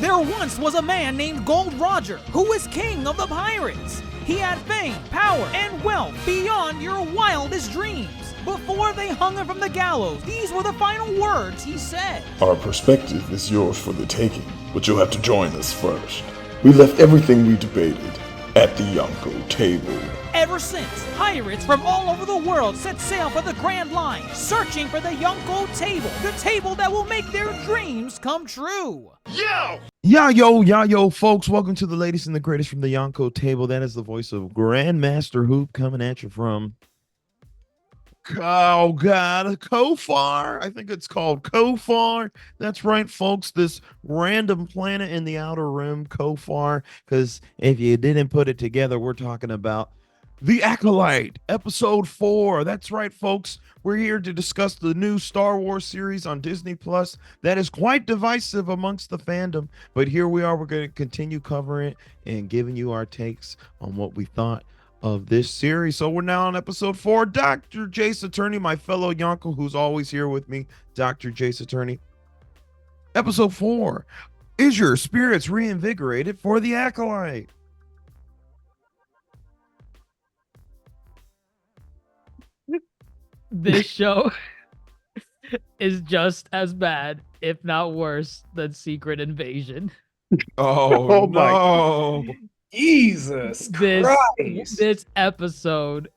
There once was a man named Gold Roger who was king of the pirates. He had fame, power, and wealth beyond your wildest dreams. Before they hung him from the gallows, these were the final words he said. Our perspective is yours for the taking, but you'll have to join us first. We left everything we debated at the Yonko table. Ever since, pirates from all over the world set sail for the Grand Line, searching for the Yonko table, the table that will make their dreams come true. Yo, folks, welcome to the latest and the greatest from the Yonko table. That is the voice of Grandmaster Hoop coming at you from, Kofar. I think it's called Kofar. That's right, folks. This random planet in the outer rim, Kofar. Because if you didn't put it together, we're talking about The Acolyte, episode 4. That's right, folks. We're here to discuss the new Star Wars series on Disney Plus that is quite divisive amongst the fandom. But here we are. We're going to continue covering it and giving you our takes on what we thought of this series. So we're now on episode 4. DrJaceAttorney, my fellow Yonko, who's always here with me, DrJaceAttorney. Episode 4. Is your spirits reinvigorated for the Acolyte? This show is just as bad, if not worse, than Secret Invasion. Oh no. Jesus Christ. This episode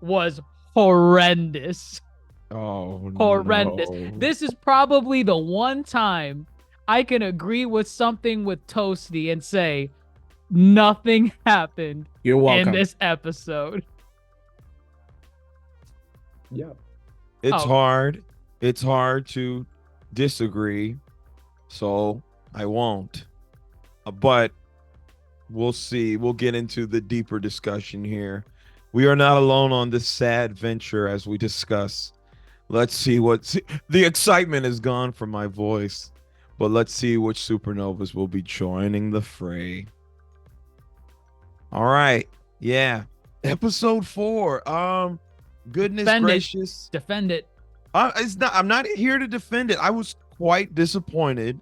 was horrendous. Oh, Horrendous. no. This is probably the one time I can agree with something with Toasty and say nothing happened You're welcome. in this episode. Yeah. It's Oh. hard. It's hard to disagree, so I won't. But we'll see. We'll get into the deeper discussion here. We are not alone on this sad venture as we discuss. Let's see the excitement is gone from my voice, but let's see which supernovas will be joining the fray. All right. Yeah. Episode 4. Goodness gracious. Defend it. I'm not here to defend it. I was quite disappointed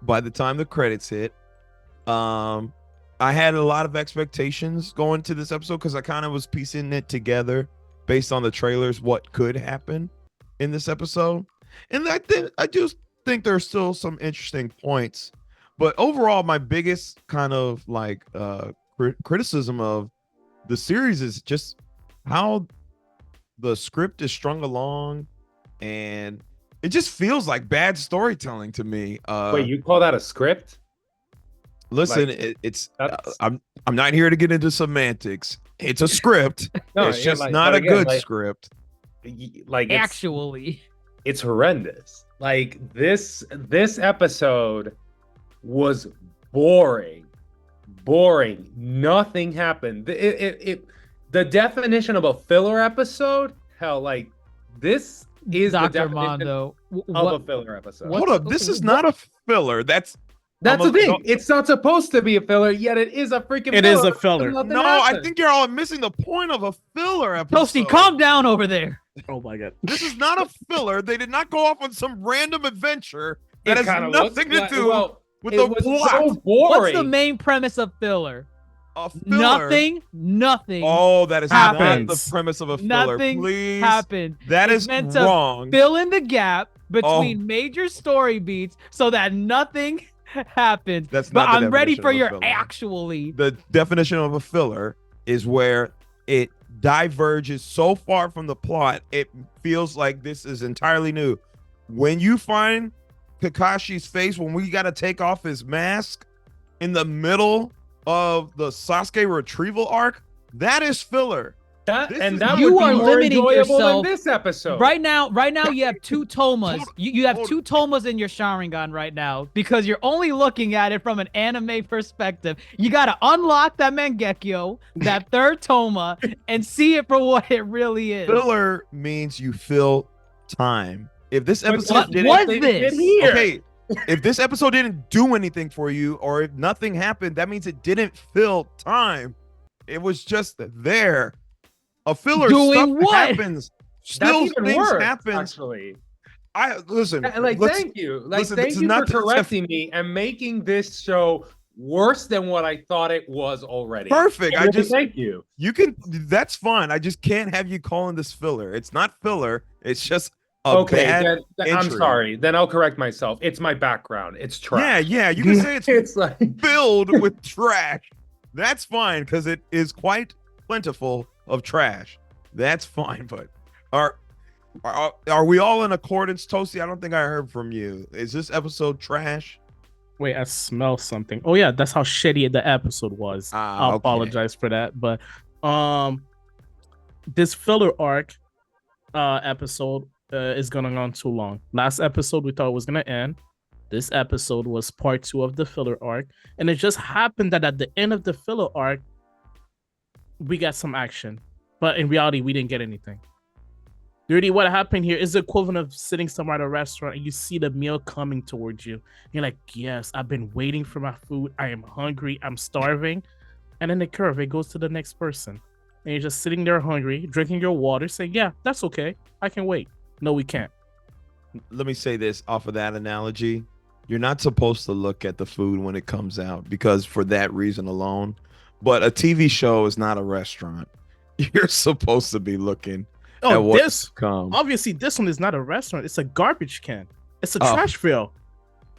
by the time the credits hit. I had a lot of expectations going to this episode because I kind of was piecing it together based on the trailers, what could happen in this episode. And I just think there's still some interesting points. But overall, my biggest kind of like criticism of the series is just how the script is strung along, and it just feels like bad storytelling to me. Wait, you call that a script? Listen, Like, I'm not here to get into semantics. It's a script. No, it's yeah, just like, not but a again, good like- script. Like It's horrendous. Like this episode was boring. Nothing happened. The definition of a filler episode, hell, like this is the Dr. definition Mondo. of a filler episode. Hold up, this is not a filler. That's the thing. It's not supposed to be a filler, yet it is a freaking It filler. is a filler. Nothing No, I happened. think you're all missing the point of a filler episode. Toasty, calm down over there. Oh my god. This is not a filler. They did not go off on some random adventure that It has kinda nothing looks to do well, with it the was plot. so boring. What's the main premise of filler? A filler. Nothing Oh, that is not happens. the premise of a filler. Nothing Please. happened. That It's is meant to wrong. Fill in the gap Oh. between major story beats so that nothing happens. That's But not the I'm ready definition for of a your filler. actually. The definition of a filler is where it diverges so far from the plot, it feels like this is entirely new. When you find Kakashi's face, when we got to take off his mask in the middle of the Sasuke retrieval arc, that is filler. That This and is- that You would are be more limiting enjoyable yourself. than this episode. Right now you have two Tomas. Hold- You have hold- two Tomas in your Sharingan right now because you're only looking at it from an anime perspective. You gotta unlock that Mangekyo, that third Toma, and see it for what it really is. Filler means you fill time. If this But episode what didn't was they this? did here. Okay, if this episode didn't do anything for you or if nothing happened, that means it didn't fill time. It was just there. A filler Doing stuff what? happens. That's Still even things worse, happen. actually. I listen. Like, let's- thank you. Like, listen, this thank is you for not the- correcting me and making this show worse than what I thought it was already. Perfect. I Really, just thank you. you can. That's fine. I just can't have you calling this filler. It's not filler. It's just a Okay, bad then I'm entry. sorry. Then I'll correct myself. It's my background. It's trash. Yeah. You can say it's It's like filled with trash. That's fine because it is quite plentiful of trash. That's fine. But are we all in accordance, Toasty? I don't think I heard from you. Is this episode trash? Wait, I smell something. Oh yeah, that's how shitty the episode was. I'll Okay. apologize for that. But this filler arc episode is going on too long. Last episode we thought it was gonna end. This episode was part 2 of the filler arc, and it just happened that at the end of the filler arc, we got some action, but in reality, we didn't get anything. Really, what happened here is the equivalent of sitting somewhere at a restaurant and you see the meal coming towards you. You're like, yes, I've been waiting for my food. I am hungry. I'm starving. And then the curve, it goes to the next person. And you're just sitting there hungry, drinking your water, saying, yeah, that's okay. I can wait. No, we can't. Let me say this off of that analogy. You're not supposed to look at the food when it comes out because for that reason alone. But a TV show is not a restaurant. You're supposed to be looking at Oh, what's this, come. obviously, this one is not a restaurant. It's a garbage can. It's a Oh. trash fill.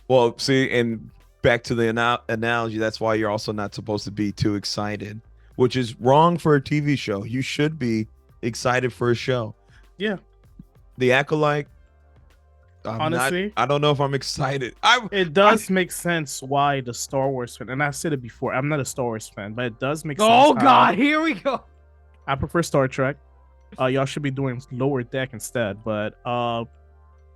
Well, see, and back to the analogy, that's why you're also not supposed to be too excited, which is wrong for a TV show. You should be excited for a show. Yeah. The Acolyte, Honestly, I don't know if I'm excited. it does make sense why the Star Wars fan, and I said it before, I'm not a Star Wars fan, but it does make sense. Oh how- God, here we go. I prefer Star Trek. Y'all should be doing Lower Deck instead, but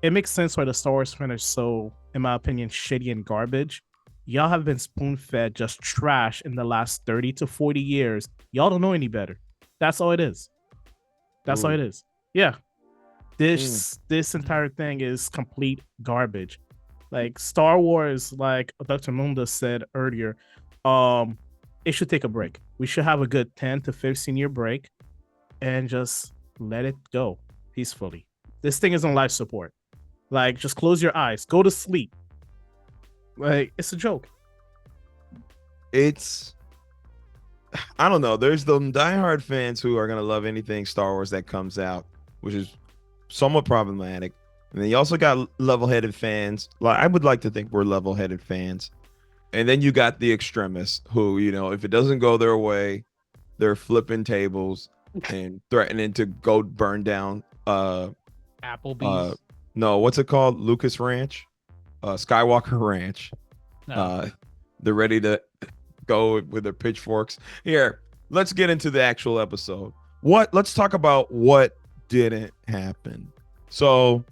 it makes sense why the Star Wars fan is so, in my opinion, shitty and garbage. Y'all have been spoon-fed just trash in the last 30 to 40 years. Y'all don't know any better. That's all it is. That's all Ooh. it is. Yeah. This entire thing is complete garbage. Like Star Wars, like Dr. Munda said earlier, it should take a break. We should have a good 10 to 15-year break and just let it go peacefully. This thing is on life support. Like, just close your eyes, go to sleep. Like, it's a joke. It's, I don't know. There's the diehard fans who are gonna love anything Star Wars that comes out, which is somewhat problematic. And then you also got level-headed fans. Like, I would like to think we're level-headed fans. And then you got the extremists who, you know, if it doesn't go their way, they're flipping tables and threatening to go burn down Applebee's. no, what's it called? Lucas Ranch? Skywalker Ranch. No. They're ready to go with their pitchforks. Here, let's get into the actual episode. Let's talk about what didn't happen. So,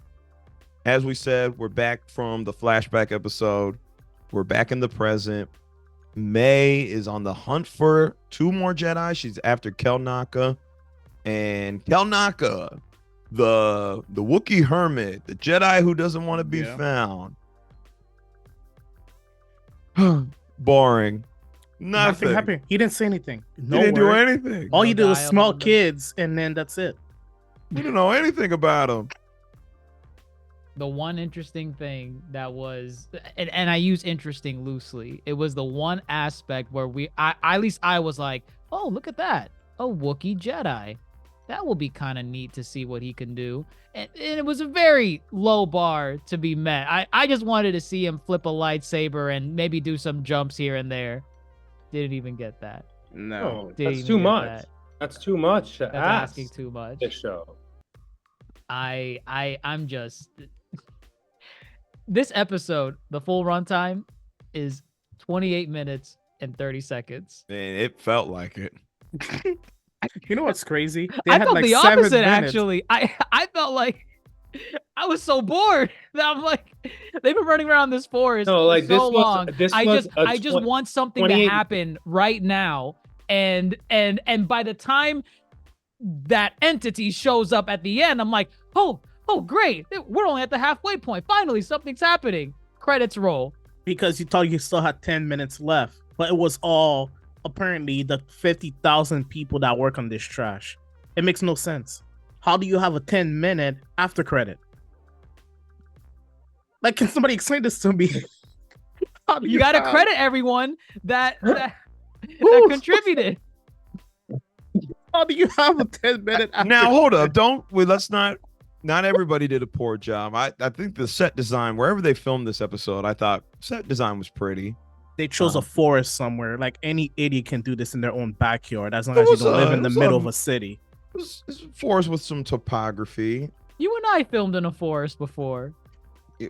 as we said, we're back from the flashback episode. We're back in the present. May is on the hunt for 2 more Jedi. She's after Kelnaka. And Kelnaka, the Wookiee hermit, the Jedi who doesn't want to be found. Boring. Nothing happened. He didn't say anything. He No didn't do word. anything. All you did was dialogue, smell no- kids, and then that's it. We don't know anything about him. The one interesting thing that was, and I use interesting loosely, it was the one aspect where at least I was like, oh, look at that, a Wookiee Jedi. That will be kind of neat to see what he can do. And it was a very low bar to be met. I just wanted to see him flip a lightsaber and maybe do some jumps here and there. Didn't even get that. No, Didn't that's even too get much. that. That's too much to That's ask asking too much. this show. I'm just this episode, the full runtime is 28 minutes and 30 seconds. And it felt like it. You know what's crazy? They I had felt like the 7 opposite minutes. actually. I felt like I was so bored that I'm like, they've been running around this forest No, like, for this so was- long. this I was just a want something to 28 happen right now. And by the time that entity shows up at the end, I'm like, oh great. We're only at the halfway point. Finally, something's happening. Credits roll. Because you thought you still had 10 minutes left, but it was all apparently the 50,000 people that work on this trash. It makes no sense. How do you have a 10-minute after credit? Like, can somebody explain this to me? How do You got to have- credit everyone that contributed. How do you have a 10-minute? Now hold up, let's not everybody did a poor job. I think the set design, wherever they filmed this episode, I thought set design was pretty. They chose a forest somewhere. Like, any idiot can do this in their own backyard, as long It as you was don't live a- in it the was middle a- of a city. It's a forest with some topography. You and I filmed in a forest before.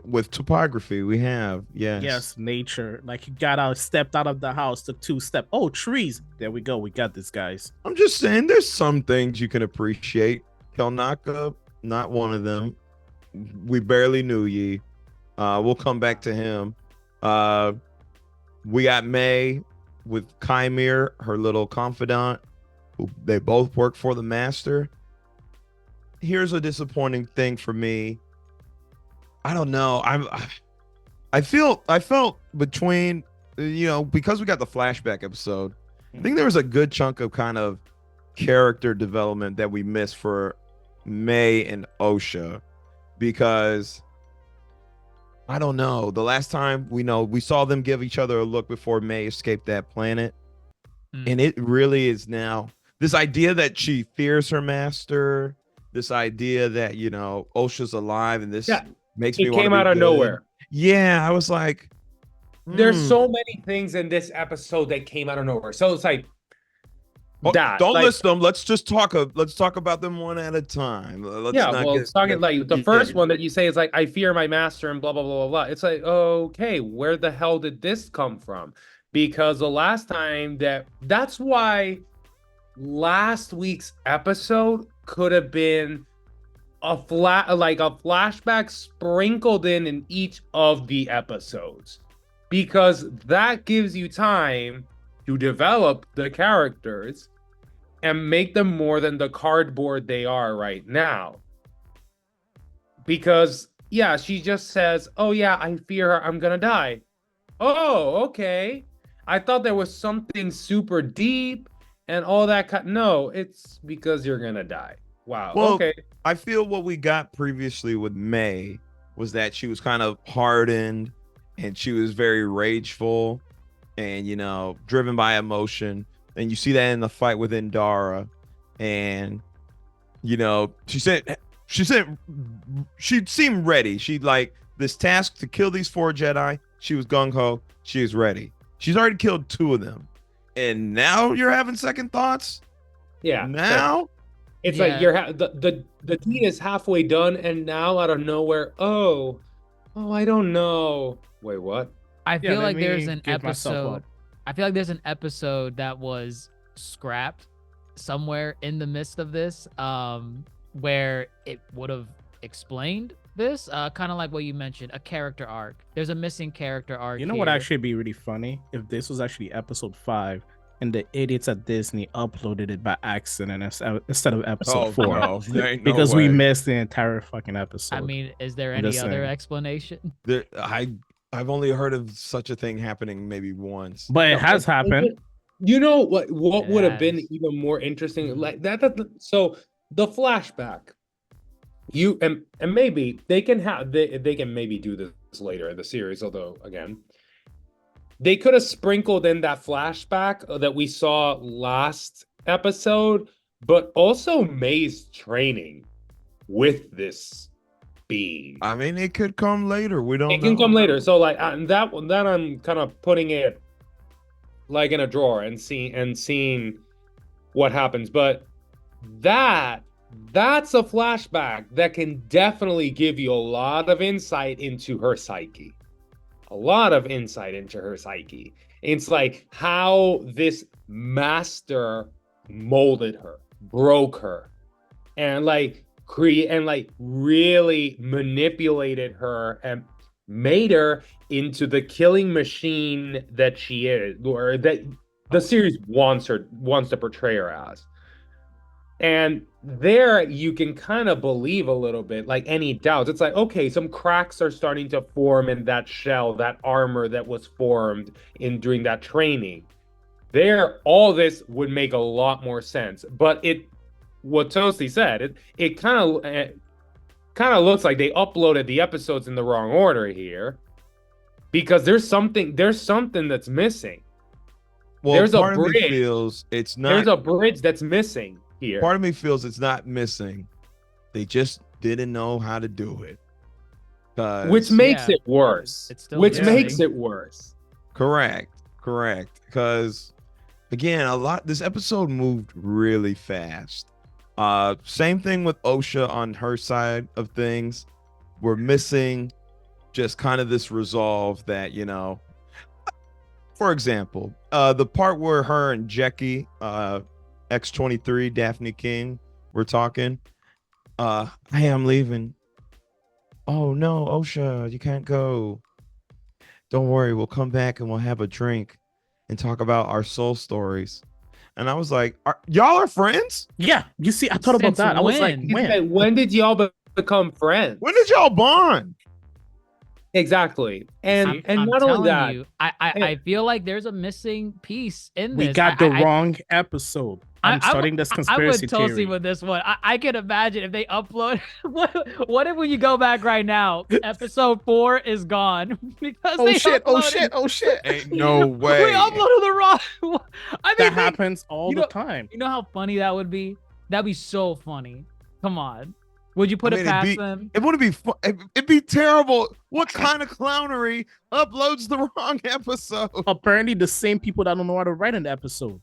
With topography, we have Yes, nature. Like, you got out, stepped out of the house, took 2 steps. Oh, trees. There we go. We got this, guys. I'm just saying, there's some things you can appreciate. Kelnaka, not one of them. We barely knew ye. We'll come back to him. We got May with Chimere, her little confidant, who they both work for the master. Here's a disappointing thing for me. I don't know. I felt between, because we got the flashback episode, I think there was a good chunk of kind of character development that we missed for May and Osha, because I don't know. The last time we saw them give each other a look before May escaped that planet. And it really is now this idea that she fears her master, this idea that, Osha's alive, and this makes me It want to came be out of good. nowhere. Yeah, I was like, There's so many things in this episode that came out of nowhere. So it's like that. Don't like, list them. Let's just talk. Let's talk about them one at a time. It's talking like the first one that you say is like, I fear my master and blah blah blah blah blah. It's like, okay, where the hell did this come from? Because the last time that's why last week's episode could have been a flashback sprinkled in each of the episodes, because that gives you time to develop the characters and make them more than the cardboard they are right now. Because she just says, oh yeah, I fear her, I'm gonna die. Oh, okay. I thought there was something super deep and all that. No, it's because you're gonna die. Wow. Well, okay. I feel what we got previously with May was that she was kind of hardened and she was very rageful and, driven by emotion. And you see that in the fight with Indara. And, she seemed ready. She like this task to kill these 4 Jedi. She was gung-ho. She was ready. She's already killed 2 of them. And now you're having second thoughts? Yeah. Now? It's like the deed is halfway done, and now out of nowhere, oh, I don't know. Wait, what? I feel let like there's me an give myself episode. up. I feel like there's an episode that was scrapped somewhere in the midst of this, where it would have explained this, kind of like what you mentioned, a character arc. There's a missing character arc. You know what actually be really funny? If this was actually episode 5 and the idiots at Disney uploaded it by accident instead of episode 4. No, there ain't no Because we way. missed the entire fucking episode. I mean, is there I'm any just other saying. explanation? I've only heard of such a thing happening maybe once. But it has happened. You know what would have been Yes. even more interesting, like that so the flashback, you and maybe they can maybe do this later in the series, although again they could have sprinkled in that flashback that we saw last episode, but also May's training with this being. I mean, it could come later. We don't know. It can come later. So like that I'm kind of putting it like in a drawer and seeing what happens. But that's a flashback that can definitely give you a lot of insight into her psyche. A lot of insight into her psyche. It's like how this master molded her, broke her, and really manipulated her and made her into the killing machine that she is, or that the series wants to portray her as. And there you can kind of believe a little bit, like any doubts. It's like, okay, some cracks are starting to form in that shell, that armor that was formed during that training. There, all this would make a lot more sense. But what Toasty said, it kind kind of looks like they uploaded the episodes in the wrong order here, because there's something that's missing. Well, There's a part of me bridge. feels it's not. There's a bridge that's missing here. Part of me feels it's not missing. They just didn't know how to do it. Which makes Yeah, it worse. it's still Which makes missing. it worse. Correct. Because again, this episode moved really fast. Same thing with Osha on her side of things. We're missing just kind of this resolve that, for example, the part where her and Jackie, X-23, Daphne King, were talking. Hey, I'm leaving. Oh no, Osha, you can't go. Don't worry, we'll come back and we'll have a drink and talk about our soul stories. And I was like, y'all are friends? Yeah, you see, I thought about Since that. I was like, when? He when? said, when did y'all become friends? When did y'all bond? Exactly. And I'm not telling only that, you, I feel like there's a missing piece in this. We got the wrong episode. I'm starting this I conspiracy would totally theory. with this one. I can imagine if they upload. What if when you go back right now, episode 4 is gone because Oh shit. Ain't no way. We uploaded the wrong one. I mean, That happens all the time. You know how funny that would be? That'd be so funny. Come on. Would you put it past them? It wouldn't be fun. It'd be terrible. What kind of clownery uploads the wrong episode? Apparently, the same people that don't know how to write an episode.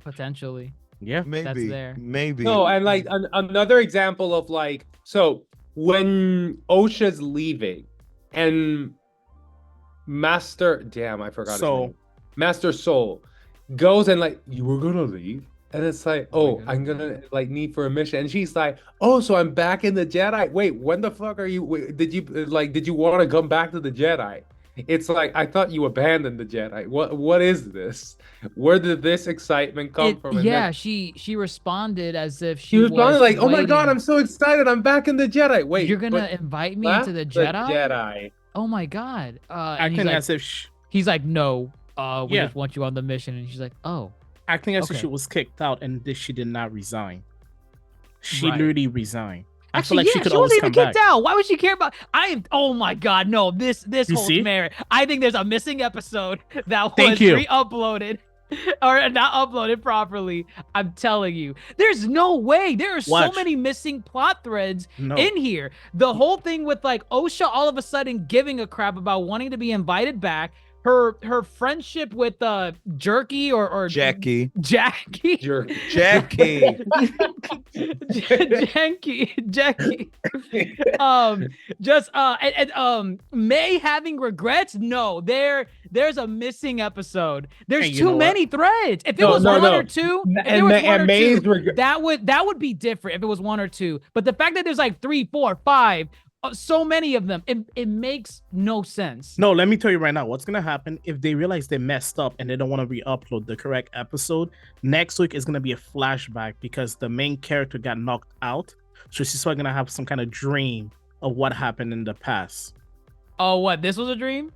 Potentially. Yeah, Maybe. there. Maybe. no, and like another example of like, so when Osha's leaving and I forgot his Soul. name. Master Soul goes and like, you were gonna leave? And it's like, oh, I'm gonna like need for a mission. And she's like, oh, so I'm back in the Jedi. Wait, when the fuck are you? Did you want to come back to the Jedi? It's like, I thought you abandoned the Jedi. What is this? Where did this excitement come from? And Yeah, then she responded as if she was probably like, oh my god, waiting. I'm so excited. I'm back in the Jedi. Wait, You're gonna but invite me left into the Jedi? Jedi. Oh my god. And Acting he's like, as if he's like, no, we Yeah. just want you on the mission. And she's like, oh. acting as if Okay. she was kicked out and she did not resign. She Right. literally resigned. I feel Actually, like yeah, she could she always wasn't come even kicked back. out. Why would she care about? Oh my god, no! This You holds see? merit. I think there's a missing episode that Thank was you. re-uploaded or not uploaded properly. I'm telling you, there's no way. There are so Watch. many missing plot threads No. in here. The whole thing with like Osha all of a sudden giving a crap about wanting to be invited back. Her friendship with Jerky or Jackie. Jackie. Jerky. Jackie. Jackie. May having regrets. No, there's a missing episode. There's Hey, you too know many threads. If it No, was no, one no. or two, if And it was Ma- one and or May's two, regret- that would be different if it was one or two. But the fact that there's like 3, 4, 5, so many of them, it makes no sense. No, let me tell you right now, what's gonna happen if they realize they messed up and they don't want to re-upload the correct episode. Next week is gonna be a flashback because the main character got knocked out, so she's probably gonna have some kind of dream of what happened in the past. Oh, what? This was a dream?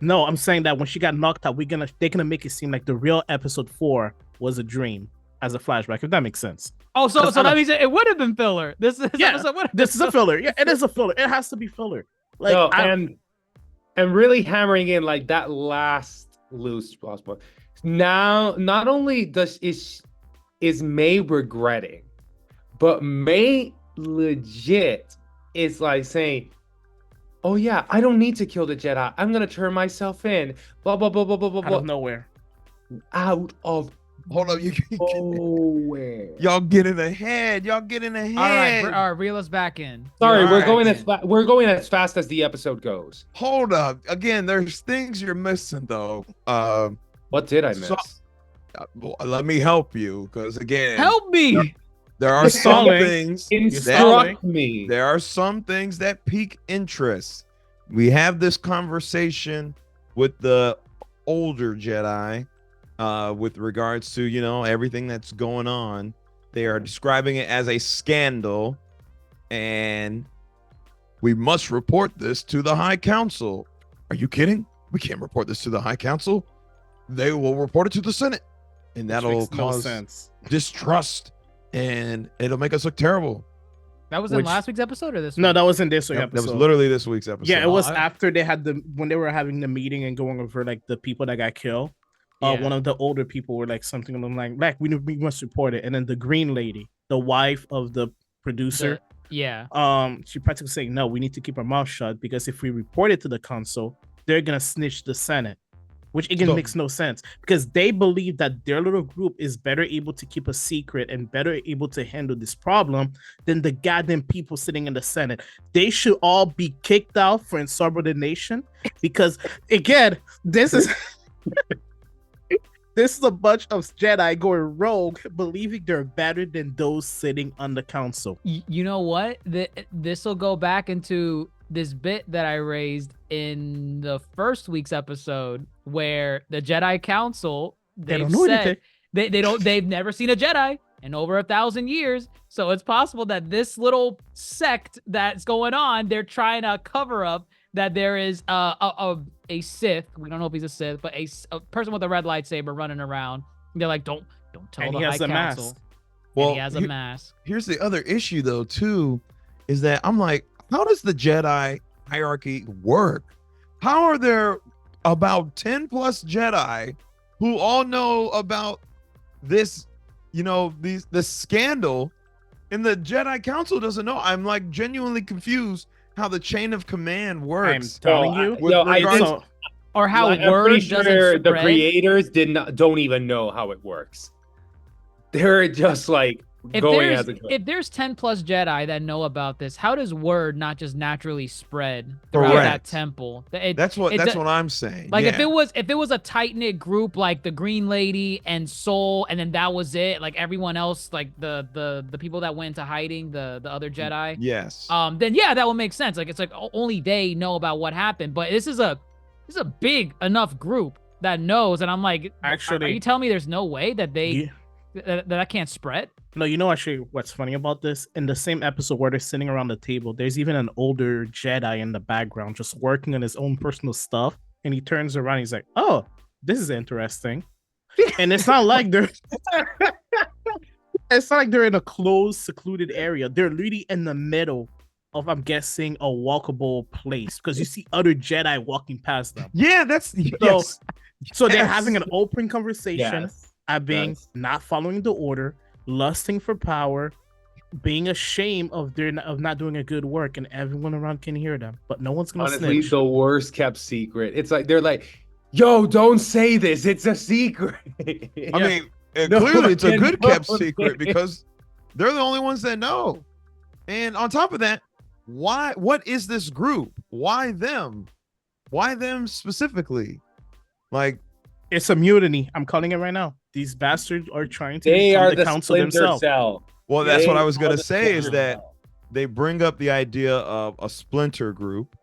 No, I'm saying that when she got knocked out, they're gonna make it seem like the real episode 4 was a dream as a flashback, if that makes sense. Oh, so Because I that don't- means it would have been filler. This Yeah, episode would have This is a filler. Yeah, it is a filler. It has to be filler. Like, No, and really hammering in like that last loose possible. Now, not only is May regretting, but May legit is like saying, "Oh yeah, I don't need to kill the Jedi. I'm gonna turn myself in." Blah blah blah blah blah blah out blah. of nowhere. Out of Hold up, nowhere. y'all getting ahead. Y'all getting ahead. all right, reel us back in. Sorry, All we're right. going as fast as the episode goes. Hold up. Again, there's things you're missing though. What did I miss? So- Well, let me help you, because again, Help me. there are some Stalling. things. Instruct me. There are some things that pique interest. We have this conversation with the older Jedi, with regards to everything that's going on. They are describing it as a scandal, and we must report this to the High Council. Are you kidding? We can't report this to the High Council. They will report it to the Senate, and Which that'll makes no cause sense. distrust, and it'll make us look terrible. That was Which- in last week's episode or this? No, week? that wasn't this week That episode. was literally this week's episode. Yeah, it was I- after they had when they were having the meeting and going over like the people that got killed. Yeah. One of the older people were like something along like, we must report it. And then the green lady, the wife of the producer, Yeah. she practically saying, no, we need to keep our mouth shut because if we report it to the council, they're gonna snitch the Senate, which again So- makes no sense because they believe that their little group is better able to keep a secret and better able to handle this problem than the goddamn people sitting in the Senate. They should all be kicked out for insubordination because again, this is this is a bunch of Jedi going rogue, believing they're better than those sitting on the council. You know what? This will go back into this bit that I raised in the first week's episode where the Jedi Council, They they've don't know said anything. they've never seen a Jedi in over 1,000 years. So it's possible that this little sect that's going on, they're trying to cover up that there is a Sith. We don't know if he's a Sith, but a person with a red lightsaber running around. They're like, don't tell And the he High has a Council. mask. And he has a here- mask. here's the other issue though too, is that I'm like, how does the Jedi hierarchy work? How are there about 10 plus Jedi who all know about this, this scandal, and the Jedi Council doesn't know? I'm like genuinely confused how the chain of command I'm works. telling Well, you. with I regards- think- So, Or how I'm word pretty doesn't sure the spread. creators don't even know how it works. They're just like going as a If there's 10 plus Jedi that know about this, how does word not just naturally spread throughout that Correct. temple? That's what I'm saying. Like yeah. if it was a tight knit group like the Green Lady and Soul, and then that was it, like everyone else, like the people that went into hiding, the other Jedi, Yes. then yeah, that would make sense. Like it's like only they know about what happened, but this is a big enough group that knows, and I'm like, Actually- are you telling me there's no way that yeah. that can't spread? No, you know actually what's funny about this? In the same episode where they're sitting around the table, there's even an older Jedi in the background just working on his own personal stuff. And he turns around, he's like, oh, this is interesting. And it's not like they're it's not like they're in a closed, secluded area. They're literally in the middle of, I'm guessing, a walkable place because you see other Jedi walking past them. Yeah, that's yes. So they're Yes. having an open conversation Yes. at being Yes. not following the order, lusting for power, being ashamed of not doing a good work, and everyone around can hear them, but no one's gonna honestly snitch. the worst kept secret. It's like they're like, yo, don't say this. It's a secret. I mean, No clearly it's a one good kept knows. secret because they're the only ones that know. And on top of that, what is this group? Why them? Why them specifically? Like, It's a mutiny. I'm calling it right now. These bastards are trying to They become are the the council splinter themselves. cell. well, that's what They I was are gonna the say is splinter that cell. they bring up the idea of a splinter group,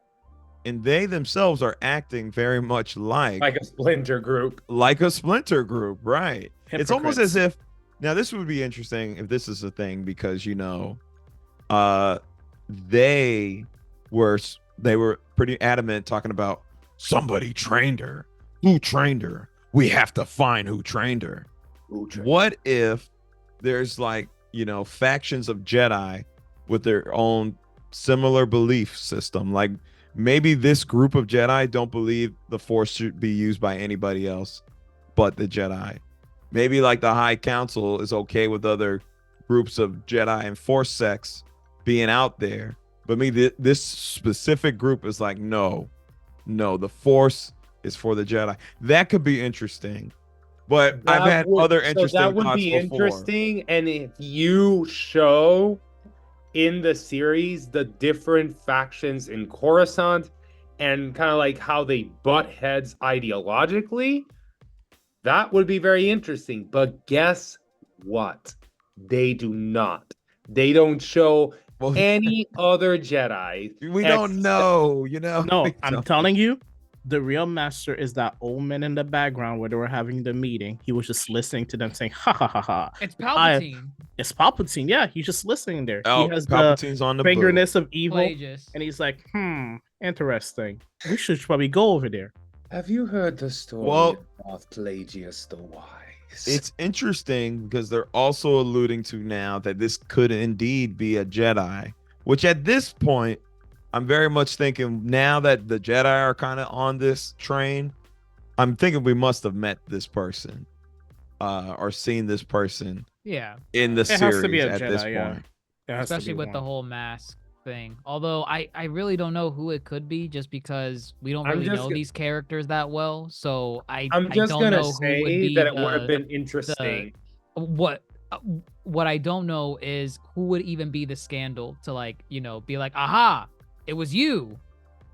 and they themselves are acting very much like like a splinter group. a splinter group, right? It's almost Hypocrites. as if now this would be interesting if this is a thing because they were pretty adamant talking about somebody trained her. Who trained her? We have to find who trained her. What if there's factions of Jedi with their own similar belief system? Like maybe this group of Jedi don't believe the Force should be used by anybody else but the Jedi. Maybe like the High Council is okay with other groups of Jedi and Force sects being out there, but this specific group is like, no, the Force is for the Jedi. That could be interesting. But I've had other interesting that would thoughts be before. interesting. And if you show in the series the different factions in Coruscant and kind of like how they butt heads ideologically, that would be very interesting. But guess what? They do not. They don't show Well, any other Jedi. we don't know, No, We I'm don't. telling you, the real master is that old man in the background where they were having the meeting. He was just listening to them saying, ha ha ha ha. It's Palpatine. It's Palpatine. Yeah, he's just listening there. Oh, He has Palpatine's on the the boat. fingerness of evil. Plagueis. And he's like, interesting. We should probably go over there. Have you heard the story Well- of Plagueis the Wise? It's interesting because they're also alluding to now that this could indeed be a Jedi Which at this point, I'm very much thinking now that the Jedi are kind of on this train, I'm thinking we must have met this person, or seen this person Yeah, in the It has to be series a at this Jedi, yeah. point. It has to especially be with the one. whole mask thing. Although I really don't know who it could be, just because we don't I'm really just know go- these characters that well. So I'm I just don't gonna know who would say be that it would have been the interesting. what uh, what I don't know is who would even be the scandal to, like, you know, be like, aha, it was you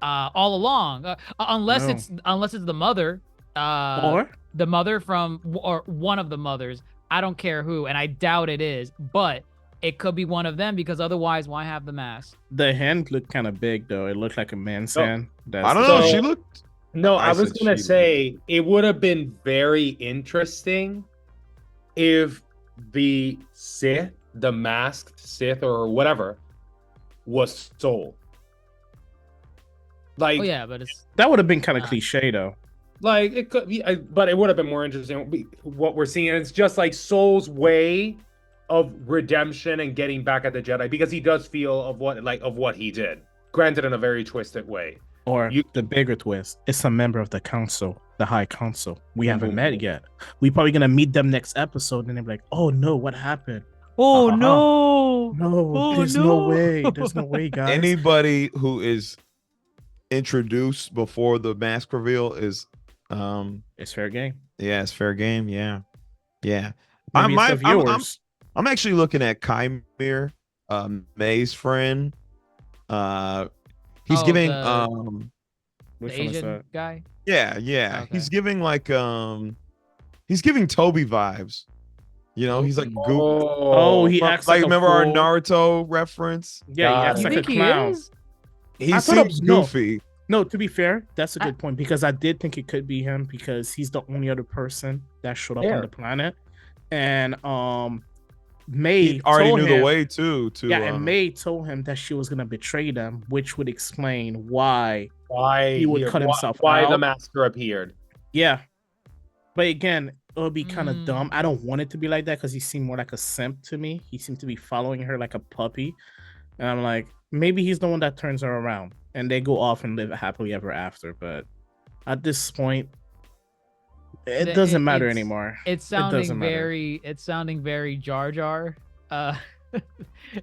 all along, unless No. it's the mother, Or the mother from, or one of the mothers. I don't care who, and I doubt it is, but it could be one of them, because otherwise why have the mask? the hand looked kind of big though. It looked like a man's hand. I don't So- know. She looked. No, I I was said gonna she say it would have been very interesting if the Sith, the masked Sith or whatever, was Soul. Like, Oh yeah, but it's That would have been kind of Uh, cliche though. like it could be, but it would have been more interesting. What we're seeing, it's just like Soul's way of redemption and getting back at the Jedi, because he does feel of what he did. Granted, in a very twisted way. Or You- the bigger twist, it's a member of the council, the High Council. We haven't Mhm. met yet. We probably gonna meet them next episode, and they're like, "Oh no, what happened? oh Uh-huh. no, No, Oh, there's no way. There's no way, guys." Anybody who is introduced before the mask reveal is, It's fair game. yeah, it's fair game. Yeah, yeah. Maybe it's the I'm viewers. actually looking at Chimere, May's friend. He's Oh, giving the Which the one is Asian that? guy. yeah. Okay. He's giving like he's giving Toby vibes. You know, he's like goop. Oh, he acts like a remember our fool. Naruto reference? Yeah, he God. acts You like think a he clown. is? He I thought it seems was- no. goofy. No, to be fair, that's a I- good point, because I did think it could be him, because he's the only other person that showed up Yeah. on the planet, and May He already told knew him, the way too. Yeah, and May told him that she was gonna betray them, which would explain why. Why He would cut himself why the out. master appeared. Yeah, but again, it would be kind of Mm. dumb. I don't want it to be like that, because he seemed more like a simp to me. He seemed to be following her like a puppy, and I'm like, maybe he's the one that turns her around, and they go off and live happily ever after. But at this point, it The- doesn't it- matter it's- anymore. It's doesn't sounding matter. it's sounding very Jar Jar.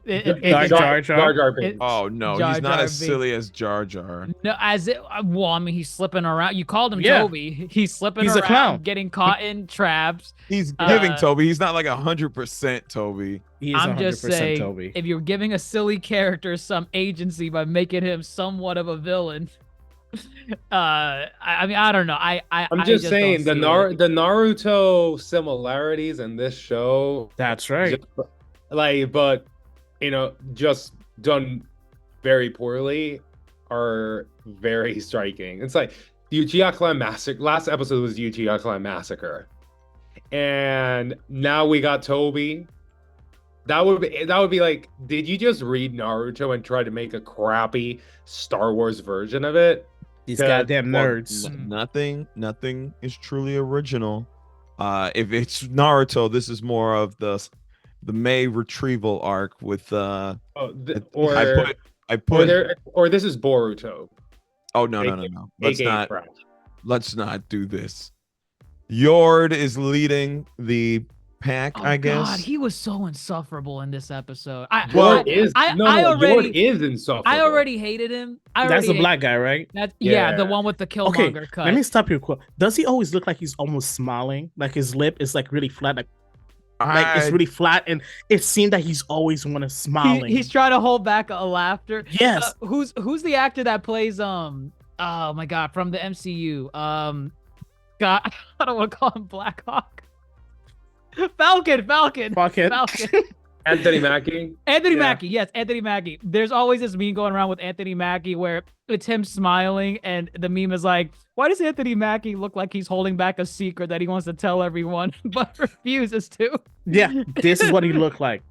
Jar Jar? Binks. Oh no, Jar he's not Jar as silly as Jar Jar. No, as it. Well, I mean, he's slipping around. You called him Yeah. Toby. He's slipping He's a around, clown. getting caught in traps. He's giving Uh, Toby. He's not like 100% Toby. He is I'm just 100% saying, Toby. if you're giving a silly character some agency by making him somewhat of a villain, I mean, I don't know. I'm I just saying don't the see it. the Naruto similarities in this show, That's right. just, like, but you know, just done very poorly, are very striking. It's like the Uchiha Clan Massacre. Last episode was Uchiha Clan Massacre, and now we got Toby. That would be like, did you just read Naruto and try to make a crappy Star Wars version of it? These Yeah, goddamn Well, nerds. nothing is truly original. If it's Naruto, this is more of the May retrieval arc with Oh, I put or this is Boruto. oh no. AKA Crash. Let's not do this. Yord is leading the pack, Oh, I guess. God, he was so insufferable in this episode. Yord is Yord insufferable. I already hated him. That's the black guy, right? Yeah, the Yeah. one with the Okay, Killmonger cut. let me stop you quick. Does he always look like he's almost smiling? Like his lip is like really flat, like it's really flat, and it seemed that he's always want to smiling. He's trying to hold back a laughter. Yes. Who's the actor that plays oh my God, from the MCU? God, I don't want to call him Black Hawk. Falcon. Fuck it. Falcon. Anthony Mackie. Anthony Yeah. Mackie, yes, Anthony Mackie. There's always this meme going around with Anthony Mackie where it's him smiling, and the meme is like, why does Anthony Mackie look like he's holding back a secret that he wants to tell everyone, but refuses to? Yeah, this is what he looked like.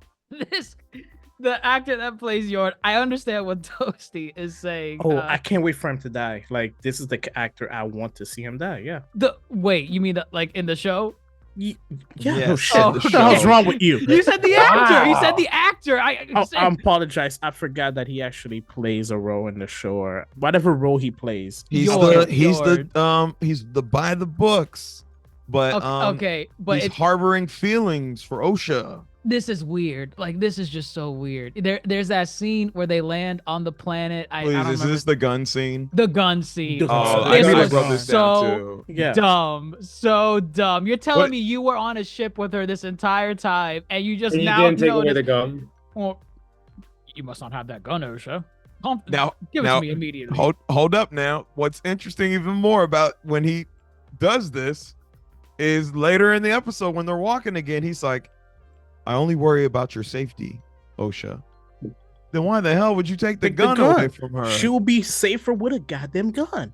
The actor that plays Yord, I understand what Toasty is saying. Oh, I can't wait for him to die. Like, this is the actor I want to see him die. Yeah. Wait, you mean that like in the show? Yeah, Yes. no shit. Oh, What the hell's okay. wrong with you? You said the actor. You said Wow. the actor. I apologize. I forgot that he actually plays a role in the show, or whatever role he plays. He's Yord, he's Yord. the by the books, but Okay, but he's harboring feelings for Osha. this is weird. Like, this is just so weird. There's that scene where they land on the planet. I don't remember the gun scene? the gun scene. The gun. This I was wrote this so Yeah. dumb, so dumb. You're telling What- me you were on a ship with her this entire time, and you just And you now didn't take away notice. the gun. Well, you must not have that gun, Osha. Now, Give it now, to me immediately. hold up now. What's interesting even more about when he does this is later in the episode when they're walking again, he's like, I only worry about your safety, Osha. Then why the hell would you take the Take the gun gun. away from her? She will be safer with a goddamn gun.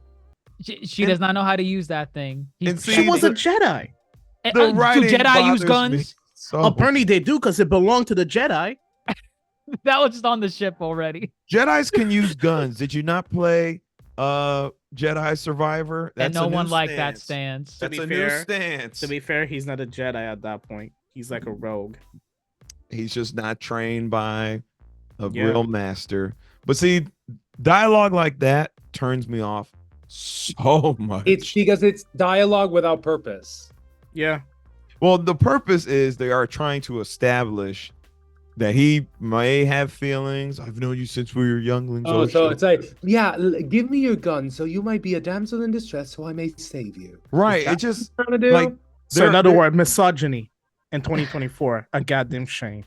She does not know how to use that thing. And She See, was the- a Jedi. the Do writing Jedi use bothers me guns? so Apparently they do because it belonged to the Jedi. That was just on the ship already. Jedis can use guns. Did you not play Jedi Survivor? And no a new one liked that stance. To That's be a fair- new stance. To be fair, he's not a Jedi at that point. He's like a rogue. He's just not trained by a Yeah. real master. But see, dialogue like that turns me off so much. It's because it's dialogue without purpose. Yeah. Well, the purpose is they are trying to establish that he may have feelings. I've known you since we were younglings. Oh, so Osha. it's like, yeah, give me your gun so you might be a damsel in distress so I may save you. right. Is that It just what you're trying to do? like So They're- in other they're- words, misogyny in 2024, a goddamn shame.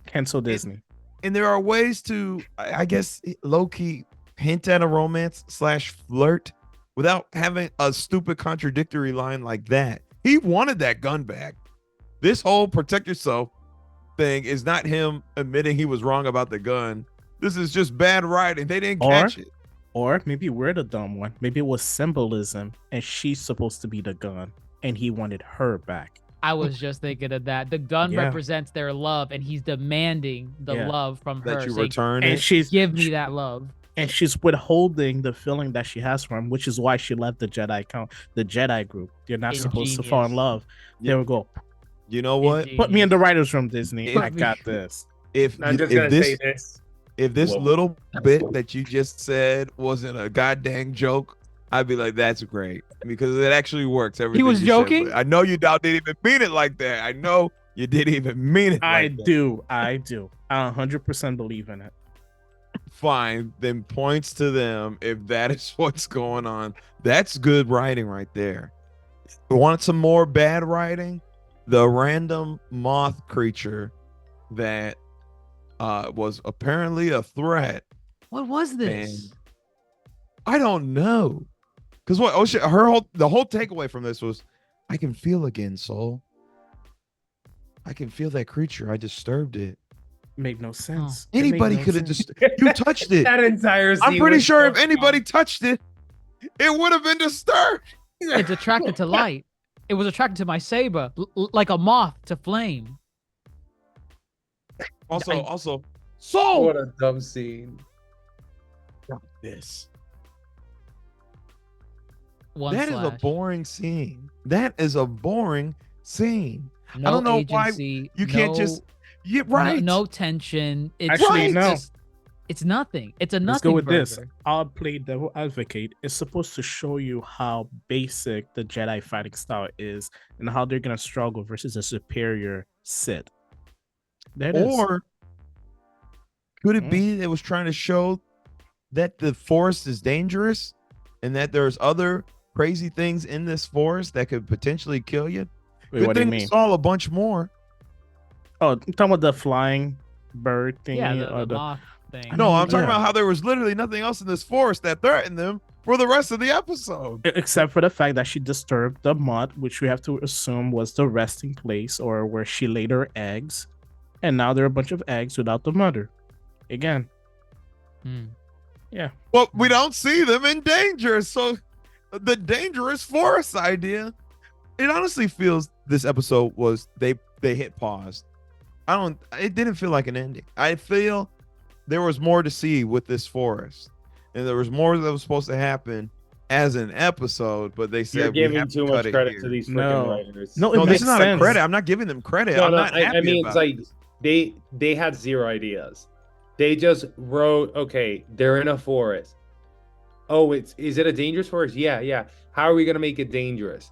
Cancel Disney. and there are ways to, I guess, low key hint at a romance / flirt without having a stupid contradictory line like that. He wanted that gun back. This whole protect yourself thing is not him admitting he was wrong about the gun. This is just bad writing. They didn't Or- catch it. Or maybe we're the dumb one. Maybe it was symbolism and she's supposed to be the gun and he wanted her back. I was just thinking of that. The gun Yeah. represents their love, and he's demanding the Yeah. love from her. That you saying, return And it. she's give me that love. and she's withholding the feeling that she has for him, which is why she left the Jedi group. They're not supposed to fall in Ingenious. love. Yeah. There we go. You know what? Indeed. Put me in the writer's room, Disney. If- I got this. If I'm just if gonna this say this. if this Whoa. little bit that you just said wasn't a goddamn joke, I'd be like, that's great because it actually works. Everything was you said, joking? but I know you didn't even mean it like that. I know you didn't even mean it. I like that. do. I 100% believe in it. Fine, then points to them if that is what's going on. That's good writing right there. Want some more bad writing? The random moth creature that was apparently a threat. What was this? Man. I don't know. Because what the whole takeaway from this was I can feel again, soul. I can feel that creature. I disturbed it. Made no sense. It made Anybody no could have sense. just you touched it. That entire scene I'm pretty was sure so if anybody touched it, it would have been disturbed. It's attracted to light. It was attracted to my saber, like a moth to flame. Also, fun. soul. What a dumb scene. This. One That is a slash. boring scene. That is a boring scene. No I don't know why agency, you can't no- just. Yeah, no- right. No, tension. It's Actually, it's no. just- it's nothing. It's a nothing. Let's go with this. burger. I'll play devil advocate. It's supposed to show you how basic the Jedi fighting style is and how they're gonna struggle versus a superior Sith. There it is. Or could it be it was trying to show that the forest is dangerous and that there's other crazy things in this forest that could potentially kill you? Wait, Good what do you thing we mean? saw a bunch more. Oh, you're talking about the flying bird thing? Yeah, or the moth thing. No, I'm talking Yeah. about how there was literally nothing else in this forest that threatened them for the rest of the episode. Except for the fact that she disturbed the mud, which we have to assume was the resting place or where she laid her eggs. And now there are a bunch of eggs without the mother. Again, Hmm. Well, we don't see them in danger. So the dangerous forest idea, it honestly feels this episode was they hit pause. It didn't feel like an ending. I feel there was more to see with this forest and there was more that was supposed to happen as an episode, but they You're said we giving have too to cut much it credit here. to these freaking No. writers. No, it No, this makes is not sense. a credit. I'm not giving them credit. No, I'm no, not happy I mean, about it's like this. they had zero ideas. They just wrote, okay, they're in a forest. Oh, is it a dangerous forest? Yeah. How are we gonna make it dangerous?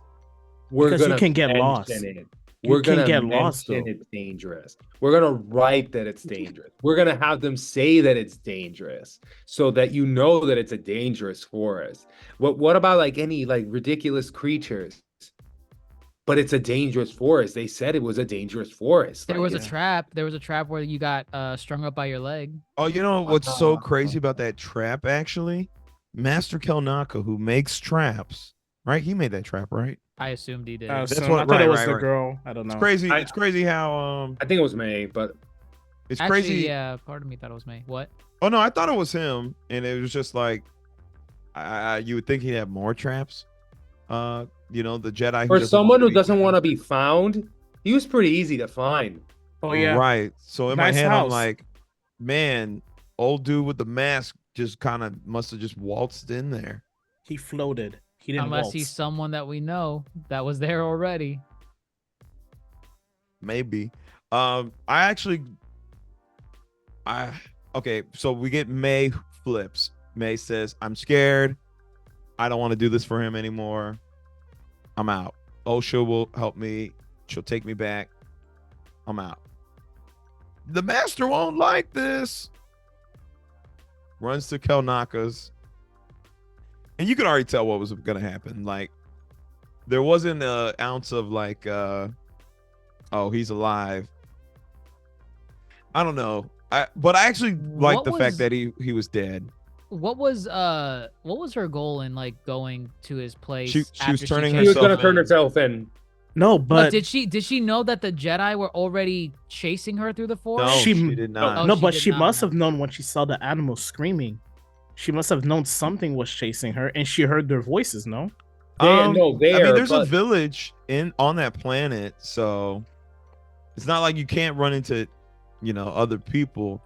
We're Because you gonna can get mention lost. it. You We're can gonna get lost, mention though. it's dangerous. We're gonna write that it's dangerous. We're gonna have them say that it's dangerous so that you know that it's a dangerous forest. What about like any like ridiculous creatures? But it's a dangerous forest. They said it was a dangerous forest. There Like, was a it's- trap. There was a trap where you got strung up by your leg. Oh, you know what's so crazy about that trap? Actually, Master Kelnaka, who makes traps, right? He made that trap, right? I assumed he did. That's So what- I thought it was right, the right. girl. I don't know. It's crazy. I- It's crazy how I think it was May, but it's Actually, crazy. yeah, part of me thought it was me. What? Oh no, I thought it was him, and it was just like, you would think he'd have more traps. You know, the Jedi. for someone who doesn't want to be found, he was pretty easy to find. Oh yeah. Right. So in Nice my head, I'm house. like, man, old dude with the mask just kind of must have just waltzed in there. He floated. He didn't Unless waltz. he's someone that we know that was there already. Maybe. Okay, so we get May flips. May says, I'm scared. I don't want to do this for him anymore. I'm out. Osha will help me. She'll take me back. I'm out. The master won't like this. Runs to Kelnaka's. And you could already tell what was going to happen. Like, there wasn't an ounce of like, oh, he's alive. I don't know. But I actually like What the was- fact that he was dead. What was her goal in like going to his place? She was after turning She was herself gonna turn in. herself in. No, But but did she know that the Jedi were already chasing her through the No, forest? She- she did not. Oh, no, she but did she not must know. have known when she saw the animals screaming. She must have known something was chasing her, and she heard their voices. No, I mean, there's a but- village on that planet, so it's not like you can't run into, other people.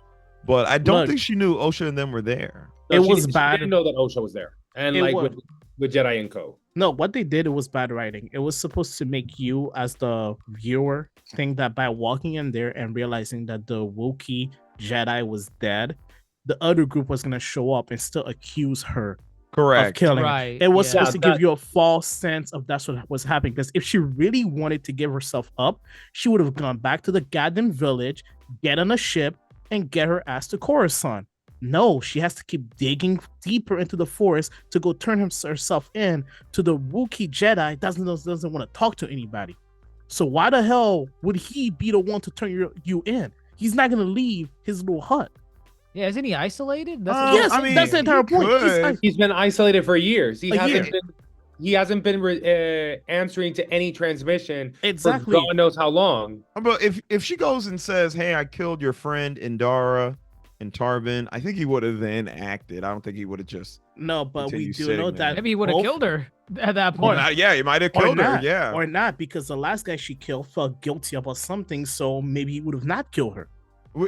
But I don't Look. think she knew Osha and them were there. It she was didn't- bad. She didn't know that Osha was there, and It like was. with Jedi and Co. no. What they did, it was bad writing. It was supposed to make you, as the viewer, think that by walking in there and realizing that the Wookiee Jedi was dead, the other group was gonna show up and still accuse her of Correct. killing her. Right. It was yeah. supposed to Yeah, give you a false sense of that's what was happening. Because if she really wanted to give herself up, she would have gone back to the goddamn village, get on a ship, and get her ass to Coruscant. No, she has to keep digging deeper into the forest to go turn herself in to the Wookiee Jedi doesn't want to talk to anybody. So why the hell would he be the one to turn you in? He's not gonna leave his little hut. Yeah, isn't he isolated? That's Oh, Yes, I mean, that's the entire he point. could. He's been isolated for years. He A hasn't year. been. He hasn't been answering to any transmission Exactly. for God knows how long. But if she goes and says, "Hey, I killed your friend Indara and Tarvin," I think he would have then acted. I don't think he would have just. No, but we Continue do sitting know there. that Maybe he would have both- killed her at that Or point. not, yeah, he might have or killed her. not, Yeah. or not, because the last guy she killed felt guilty about something, so maybe he would have not killed her.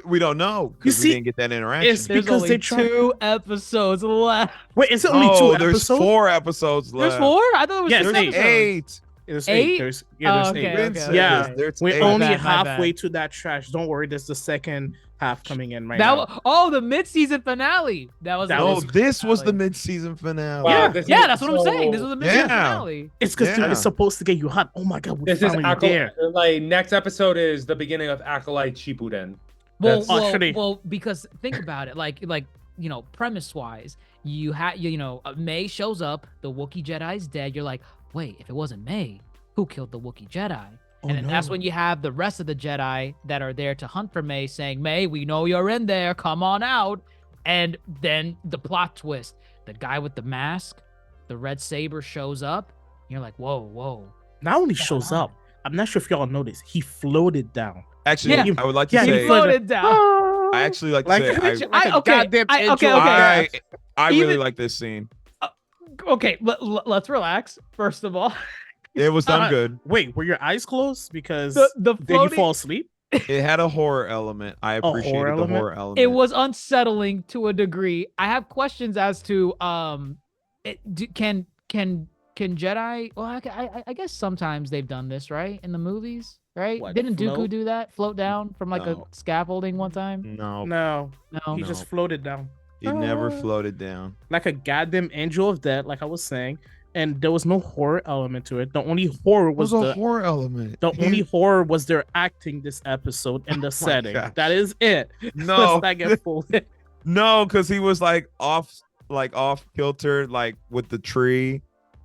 We don't know You because see, we didn't get that interaction. it's There's because only they try- 2 episodes left. Wait, is it only Oh, 2 there's episodes? 4 episodes left. There's 4? I thought it was Yes, 6 eight. episodes. 8. There's 8? 8. There's Oh, 8. okay, Vince okay, said Yeah, this. There's we're 8. only My bad. halfway to that trash. Don't worry, there's the second half coming in right That now. the mid-season finale. That was That the Oh, was- this was the finale. mid-season finale. Wow, Yeah. this Yeah, is that's what I'm saying. This was the mid-season Yeah. finale. It's because Yeah. it's supposed to get you hot. Oh my god, we're This is finally there. Like next episode is the beginning of Acolyte Shippuden. Well, That's- Actually- well, because think about it, like premise-wise, you had May shows up, the Wookiee Jedi's dead. You're like, wait, if it wasn't May, who killed the Wookiee Jedi? Oh, And then that's no. when you have the rest of the Jedi that are there to hunt for May saying, May, we know you're in there. Come on out. And then the plot twist, the guy with the mask, the red saber shows up. You're like, whoa. Not only What's shows going up, I'm not sure if y'all noticed, he floated down. Actually, Yeah. I would like to Yeah, he say. He floated down. I actually like to Like, say. like I- a okay, goddamn I- okay, angel. okay. I really Even- like this scene. Okay, let's relax, first of all. It was done Uh, good. Wait, were your eyes closed? Because The did you floating, fall asleep? It had a horror element. I appreciated the element? horror element. it was unsettling to a degree. I have questions as to can Jedi? Well, I guess sometimes they've done this, right? In the movies, right? What, Didn't Dooku float? do that? Float down from like a No. scaffolding one time? No, No, No. he No. just floated down he never floated down. like a goddamn angel of death, like I was saying. And there was no horror element to it. The only horror was There's a the horror element. only horror was their acting this episode and the setting. gosh. That is it. No. Let's not get fooled. No, because he was like off kilter, like with the tree,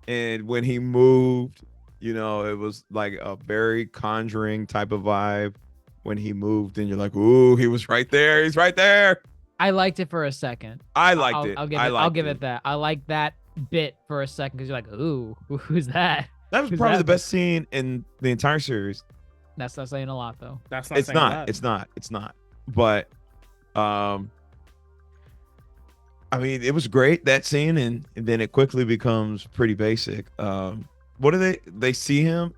and when he moved, you know, it was like a very Conjuring type of vibe when he moved, and you're like, ooh, he was right there. He's right there. I liked it for a second. I liked it. I'll give it that. I like that bit for a second because you're like, ooh, who's that? That was Who's probably that? the best scene in the entire series. That's not saying a lot though. That's not It's saying a not. lot. It's not. It's not. But, I mean, it was great, that scene, and then it quickly becomes pretty basic. What do they see him?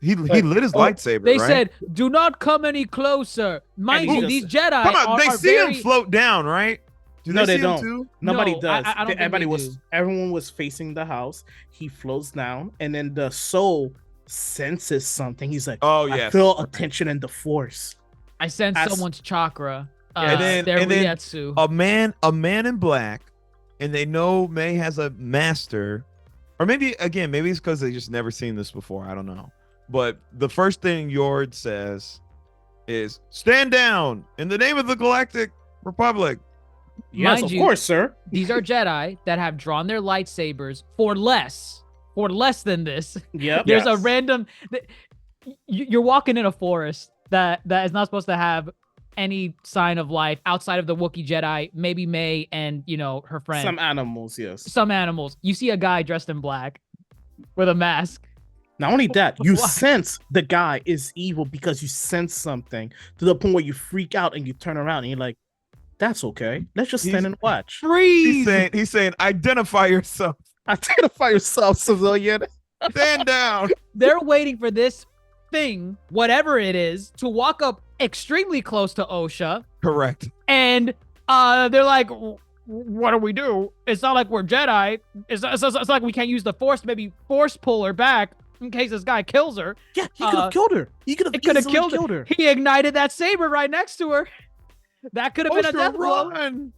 He lit his lightsaber. They right? said, "Do not come any closer." Mind he you, just- these Jedi Come on, they are see very... him float down, right? Do No, they see him don't. too? Nobody No, does. I don't think Everybody they was do. everyone was facing the house. He floats down, and then the soul senses something. He's like, Oh I yes. feel attention in the force. I sense As- someone's chakra. And then- Their and then- Rietsu. A man in black, and they know May has a master, or maybe it's because they just never seen this before. I don't know. But the first thing Yord says is, "Stand down in the name of the Galactic Republic." Yes, Mind of you- course, sir. These are Jedi that have drawn their lightsabers for less than this. Yep. There's a Yes. random. You're walking in a forest that is not supposed to have any sign of life outside of the Wookiee Jedi, maybe May and her friend. Some animals, yes. Some animals. You see a guy dressed in black with a mask. Not only that, you Why? sense the guy is evil because you sense something to the point where you freak out and you turn around and you're like, "That's okay. Let's just stand and watch." Freeze! He's saying, identify yourself. Identify yourself, civilian. Stand down. They're waiting for this thing, whatever it is, to walk up extremely close to Osha, Correct. and they're like, "What do we do? It's not like we're Jedi. It's like we can't use the Force to maybe force pull her back in case this guy kills her." Yeah, he could have killed her. He could have It could have easily killed her. He ignited that saber right next to her. That could have been a death blow. Run.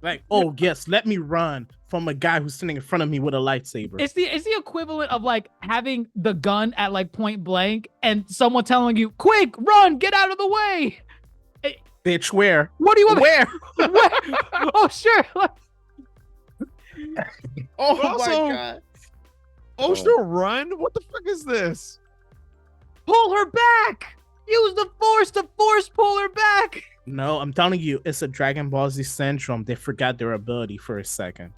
Like, oh yes, let me run from a guy who's standing in front of me with a lightsaber. It's the equivalent of like having the gun at like point blank and someone telling you, "Quick, run, get out of the way." Bitch, where? What do you want? Where? Where? Oh, sure. Oh Also- my god. Osha, run? What the fuck is this? Pull her back. Use the Force to force pull her back. No, I'm telling you, it's a Dragon Ball Z syndrome. They forgot their ability for a second.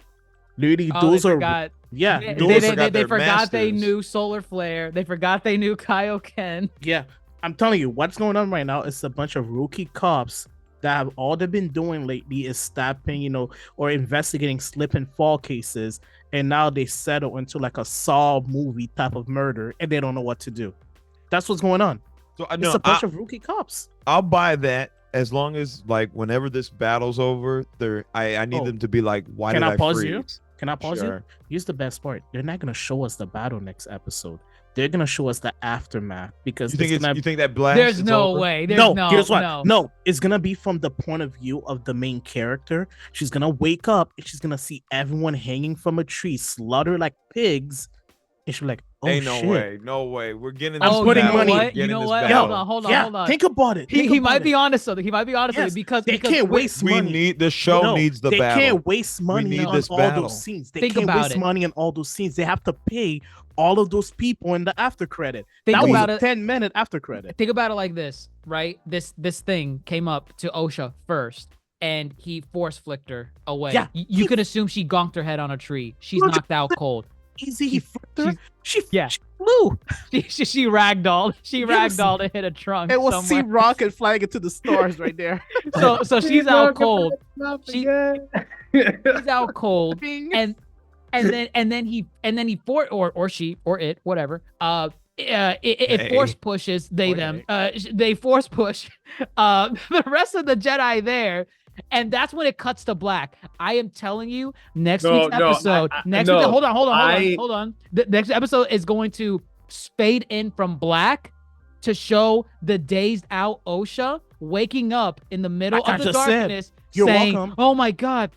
Literally, those they are forgot. yeah, They, those they, are, they, forgot they their forgot they masters. knew Solar Flare. They forgot they knew Kaioken. yeah. I'm telling you, what's going on right now is a bunch of rookie cops that have all they've been doing lately is stopping, or investigating slip and fall cases, and now they settle into like a Saw movie type of murder, and they don't know what to do. That's what's going on. So I It's know a bunch of rookie cops. I'll buy that as long as like whenever this battle's over, I need Oh. them to be like, why Can did I pause freeze? you? Can I pause you? Sure. Here's the best part. They're not gonna show us the battle next episode. They're gonna show us the aftermath because You think it's gonna you think that blast? There's is no over? way. There's no. here's what. No. No, it's gonna be from the point of view of the main character. She's gonna wake up and she's gonna see everyone hanging from a tree, slaughtered like pigs, and she's like, "Oh Ain't no shit!" way, no way. We're getting. I'm this putting battle. money- We're You getting know this what? battle. Hold on. Yeah, Hold on. think about it. He Think might about be it. onto something. He might be onto Yes, something because they can't waste We money. need the show No, needs the they battle. can't waste money need on this all battle. those scenes. They Think can't about waste it. money on all those scenes. They have to pay all of those people in the after credit. Think That was about a it. 10-minute after credit. Think about it like this, right? This thing came up to Osha first, and he force flicked her away. Yeah, You could assume she gonked her head on a tree. She's 100%. knocked out cold. Easy, he flipped her. She yeah. flew. She ragdolled. She Yes. ragdolled and hit a trunk. It was somewhere. Sea Rocket flying into the stars right there. So she's out cold. She's out cold. And then he whatever. It force pushes they Or them. They force push the rest of the Jedi there, And that's when it cuts to black. I am telling you, next No, week's no, episode, no, hold on. The next episode is going to fade in from black to show the dazed out Osha waking up in the middle Like I of the just said, darkness, you're saying, welcome. "Oh my God,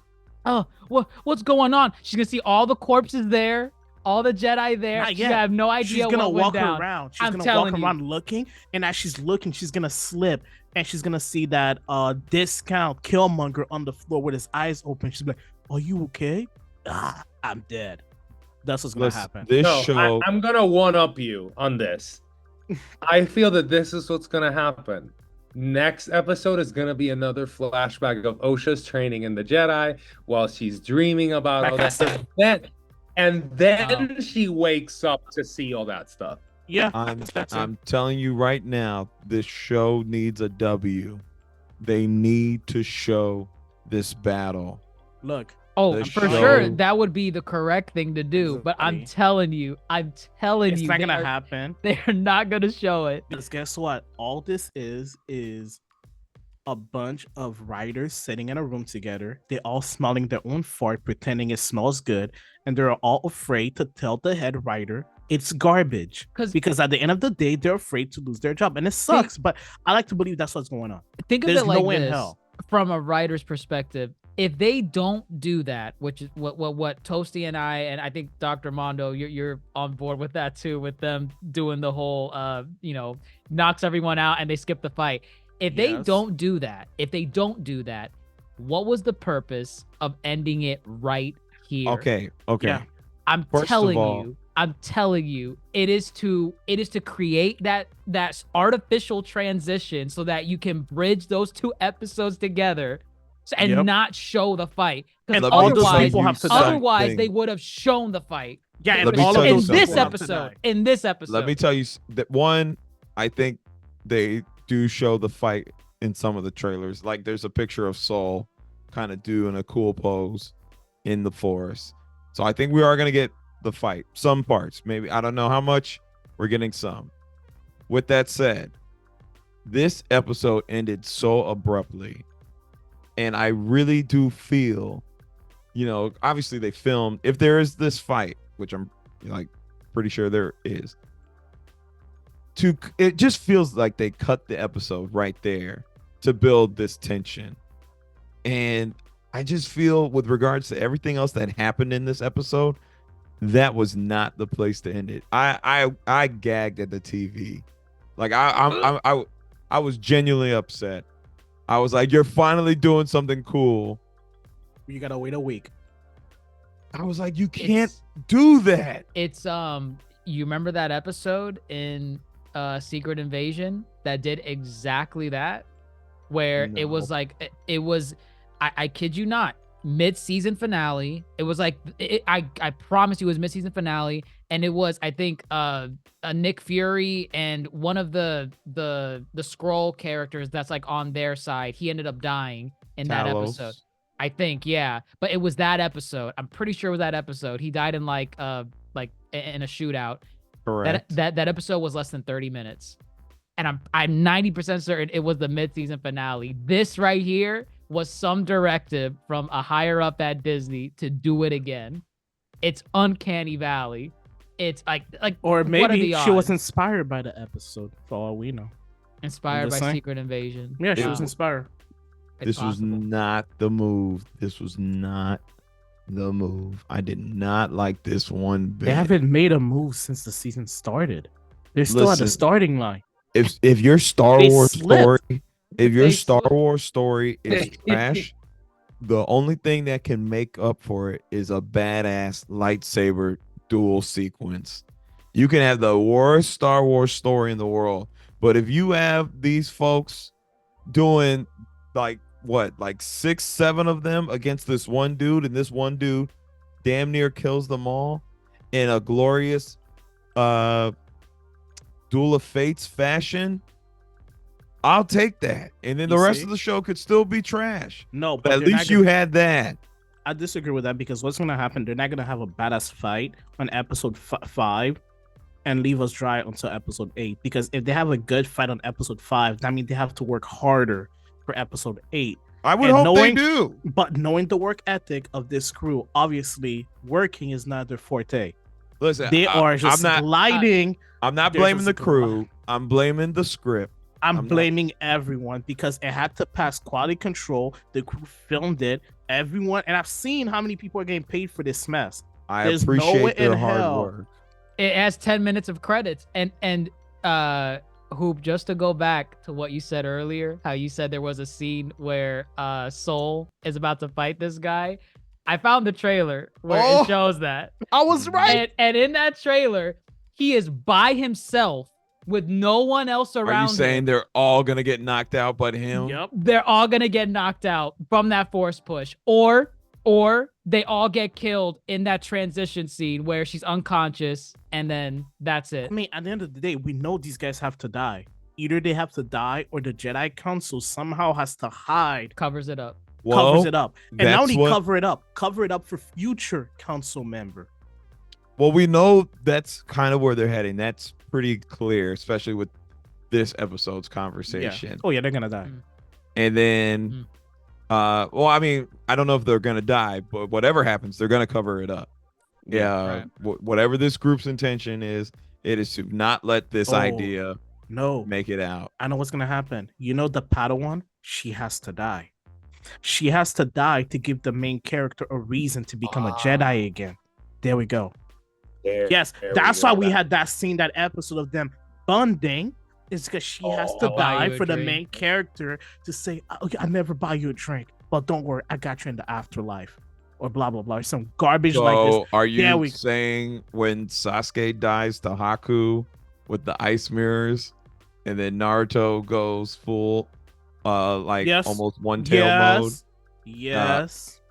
oh, what's going on?" She's gonna see all the corpses there, all the Jedi there. Not She's yet. gonna have no idea She's gonna what went walk down. around. She's I'm gonna telling walk you. around looking, and as she's looking, she's gonna slip, and she's gonna see that discount Killmonger on the floor with his eyes open. She's like, "Are you okay?" I'm dead. That's what's gonna happen. This No, show. I'm gonna one up you on this. I feel that this is what's gonna happen. Next episode is gonna be another flashback of Osha's training in the Jedi while she's dreaming about all that. And then she wakes up to see all that stuff. Yeah, I'm telling you right now, this show needs a W. They need to show this battle. look. Oh, The for show- sure, that would be the correct thing to do. But I'm Exactly. telling you, It's not gonna happen. They're not gonna show it. Because guess what? All this is a bunch of writers sitting in a room together. They're all smelling their own fart, pretending it smells good, and they're all afraid to tell the head writer it's garbage. Because at the end of the day, they're afraid to lose their job, and it sucks. But I like to believe that's what's going on. Think of There's it like no way in this, hell. from a writer's perspective. If they don't do that, which is what Toasty and I think Dr. Mondo, you're on board with that too, with them doing the whole knocks everyone out and they skip the fight. If they don't do that, what was the purpose of ending it right here? Okay. Yeah. I'm First of telling you, it is to create that artificial transition so that you can bridge those two episodes together and not show the fight. And Because all those people have to die. otherwise they would have shown the fight. Yeah, and Let me all tell of you those something. people have to die. In this episode. Let me tell you that one, I think they do show the fight in some of the trailers. Like there's a picture of Saul kind of doing a cool pose in the forest. So I think we are going to get the fight. Some parts, maybe. I don't know how much. We're getting some. With that said, this episode ended so abruptly. And I really do feel, obviously they filmed, if there is this fight, which I'm like pretty sure there is, it just feels like they cut the episode right there to build this tension. And I just feel with regards to everything else that happened in this episode, that was not the place to end it. I gagged at the TV. Like I was genuinely upset. I was like, you're finally doing something cool. You gotta wait a week. I was like, you can't do that. It's you remember that episode in Secret Invasion that did exactly that, where it was like I kid you not, mid-season finale. It was like I promise you it was mid-season finale, and it was I think a Nick Fury and one of the Skrull characters that's like on their side. He ended up dying in that episode. I think, yeah. But it was that episode. I'm pretty sure it was that episode. He died in like in a shootout. Correct. That episode was less than 30 minutes. And I'm 90% certain it was the mid-season finale. This right here was some directive from a higher up at Disney to do it again. It's uncanny valley. It's like or what are maybe the she was odds? inspired by the episode, for all we know. Inspired by saying. Secret Invasion. Yeah, she was inspired. It's This was possible. not the move. This was not the move. I did not like this one bit. They haven't made a move since the season started. They're still at the Listen, starting line. If your Star They Wars slipped. story, if your They Star slipped. Wars story is trash, the only thing that can make up for it is a badass lightsaber duel sequence. You can have the worst Star Wars story in the world, but if you have these folks doing like 6, 7 of them against this one dude, and this one dude damn near kills them all in a glorious Duel of Fates fashion, I'll take that. And then the You rest see? of the show could still be trash. No, But at they're not least you had that. I disagree with that because what's going to happen? They're not going to have a badass fight on episode 5 and leave us dry until episode 8. Because if they have a good fight on episode 5, that means they have to work harder for episode 8. I would And hope knowing- they do. But knowing the work ethic of this crew, obviously working is not their forte. Listen, They are just gliding. I'm not They're blaming just the crew. I'm blaming the script. I'm blaming everyone because it had to pass quality control. The crew filmed it. Everyone, and I've seen how many people are getting paid for this mess. I There's no way appreciate their in hard hell. work. It has 10 minutes of credits. And Hoop, just to go back to what you said earlier, how you said there was a scene where Soul is about to fight this guy. I found the trailer where it shows that. I was right. And in that trailer, he is by himself with no one else around Are you saying him. they're all gonna get knocked out but him? Yep. They're all gonna get knocked out from that force push, or they all get killed in that transition scene where she's unconscious, and then that's it. I mean, at the end of the day, we know these guys have to die. Either they have to die, or the Jedi Council somehow has to hide, Covers it up. covers it up, and not that's only what- cover it up for future council member. Well, we know that's kind of where they're heading. That's pretty clear, especially with this episode's conversation. Oh yeah, they're gonna die. And then, well, I mean, I don't know if they're gonna die, but whatever happens, they're gonna cover it up. Yeah, right. Whatever this group's intention is, it is to not let this Oh. idea No, make it out. I know what's gonna happen. You know, the Padawan, she has to die. She has to die to give the main character a reason to become a Jedi again. There we go. Yes, that's why we had that scene, that episode of them bonding. Is because she has to I'll buy die you a for the drink. main character to say, "Okay, I'll never buy you a drink, but don't worry, I got you in the afterlife," or blah blah blah, or some garbage like this. So, are There you we- saying when Sasuke dies to Haku with the ice mirrors, and then Naruto goes full, like Yes. almost one tail mode, Yes.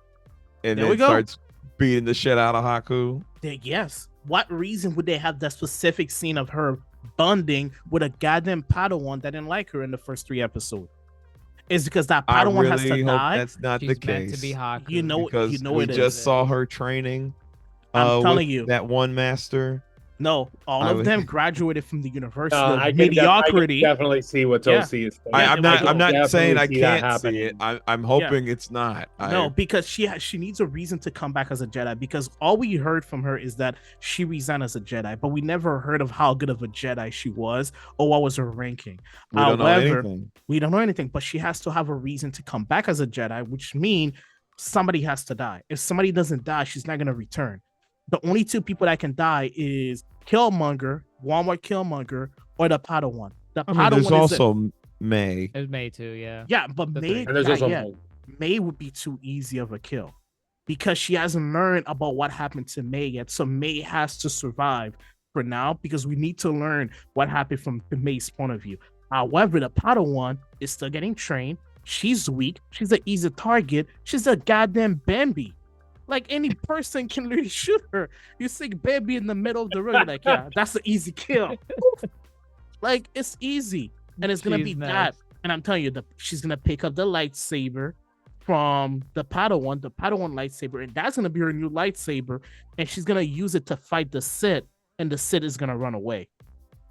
and There we then go. starts beating the shit out of Haku? Yes. What reason would they have that specific scene of her bonding with a goddamn Padawan that didn't like her in the first 3 episodes? It's because that I Padawan has really to hope die. that's not She's the meant case. to be Haku. You know, because you know we it just is. saw her training. I'm telling with you. that one master. No, all I of would- them graduated from the University I of can Mediocrity. definitely see what Yeah. Tosi is saying. I'm not saying I definitely see that can't see it. I'm hoping it's not. No, because she needs a reason to come back as a Jedi, because all we heard from her is that she resigned as a Jedi, but we never heard of how good of a Jedi she was or what was her ranking. We don't know However, anything. we don't know anything, but she has to have a reason to come back as a Jedi, which means somebody has to die. If somebody doesn't die, she's not going to return. The only 2 people that can die is Killmonger, Walmart Killmonger, or the Padawan. The I mean, Padawan there's is also May. It was May too, yeah. yeah, but the May, three. And there's not also yet. May would be too easy of a kill because she hasn't learned about what happened to May yet. So May has to survive for now because we need to learn what happened from May's point of view. However, the Padawan is still getting trained. She's weak. She's an easy target. She's a goddamn Bambi. Like any person can literally shoot her. You see Bambi in the middle of the road, you're like, yeah, that's an easy kill. Like it's easy, and it's gonna She's be nice. that. And I'm telling you, she's gonna pick up the lightsaber from the Padawan lightsaber, and that's gonna be her new lightsaber, and she's gonna use it to fight the Sith, and the Sith is gonna run away.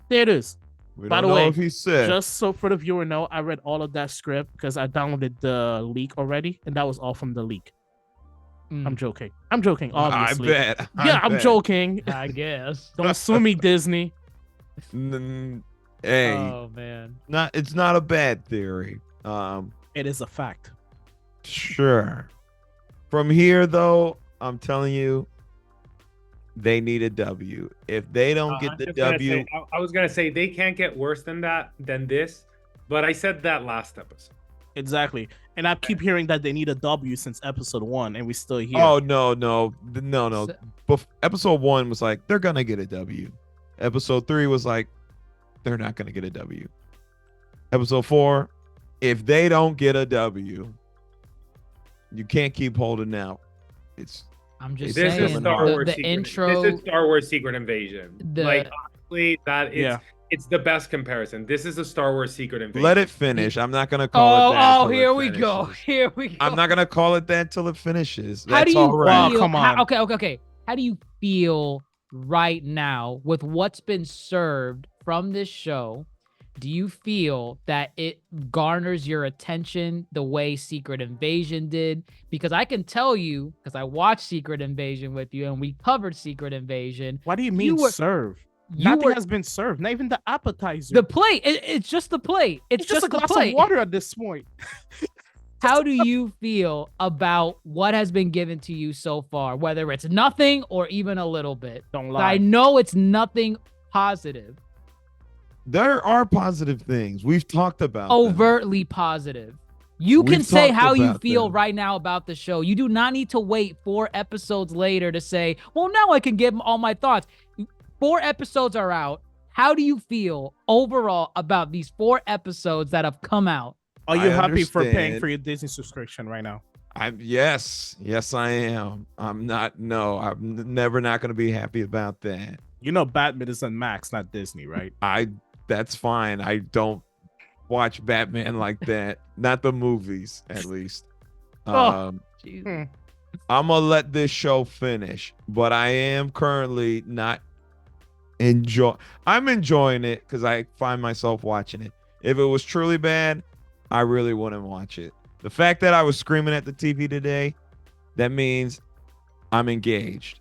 There it is. We By don't the know way, if he's sick. Just so for the viewer know, I read all of that script because I downloaded the leak already, and that was all from the leak. I'm joking. I'm joking, obviously. I bet. Yeah, I'm bet. joking. I guess. Don't sue me, Disney. Hey, Oh man. it's not a bad theory. It is a fact. Sure. From here though, I'm telling you, they need a W. If they don't get the W, I was gonna say they can't get worse than this, but I said that last episode. Exactly. And I keep hearing that they need a W since episode 1, and we still here. oh no. So- Episode 1 was like they're gonna get a W. Episode 3 was like they're not gonna get a W. Episode 4, if they don't get a W, you can't keep holding out. I'm just This saying is Star Wars. the Secret, intro. This is Star Wars Secret Invasion. Like honestly, it's the best comparison. This is a Star Wars Secret Invasion. Let it finish. I'm not gonna call it that. Oh, till it here we go. finishes. Here we go. I'm not gonna call it that till it finishes. How do That's you all right. feel? Come on. Okay. How do you feel right now with what's been served from this show? do you feel that it garners your attention the way Secret Invasion did? Because I can tell you, because I watched Secret Invasion with you and we covered Secret Invasion. What do you mean serve? Nothing has been served. Not even the appetizer. The plate. It's just the plate. It's just a the glass plate. of water at this point. How do you feel about what has been given to you so far, whether it's nothing or even a little bit? Don't lie. I know it's nothing positive. There are positive things. We've talked about Overtly positive. You can We've say talked how you about feel them. right now about the show. You do not need to wait 4 episodes later to say, well, now I can give all my thoughts. 4 episodes are out. How do you feel overall about these 4 episodes that have come out? Are you I happy for paying understand. for your Disney subscription right now? Yes, I am. I'm not. No, never not going to be happy about that. You know Batman is on Max, not Disney, right? That's fine. I don't watch Batman like that. Not the movies, at least. Jesus. I'm gonna let this show finish, but I am currently not I'm enjoying it because I find myself watching it. If it was truly bad, I really wouldn't watch it. The fact that I was screaming at the TV today, that means I'm engaged.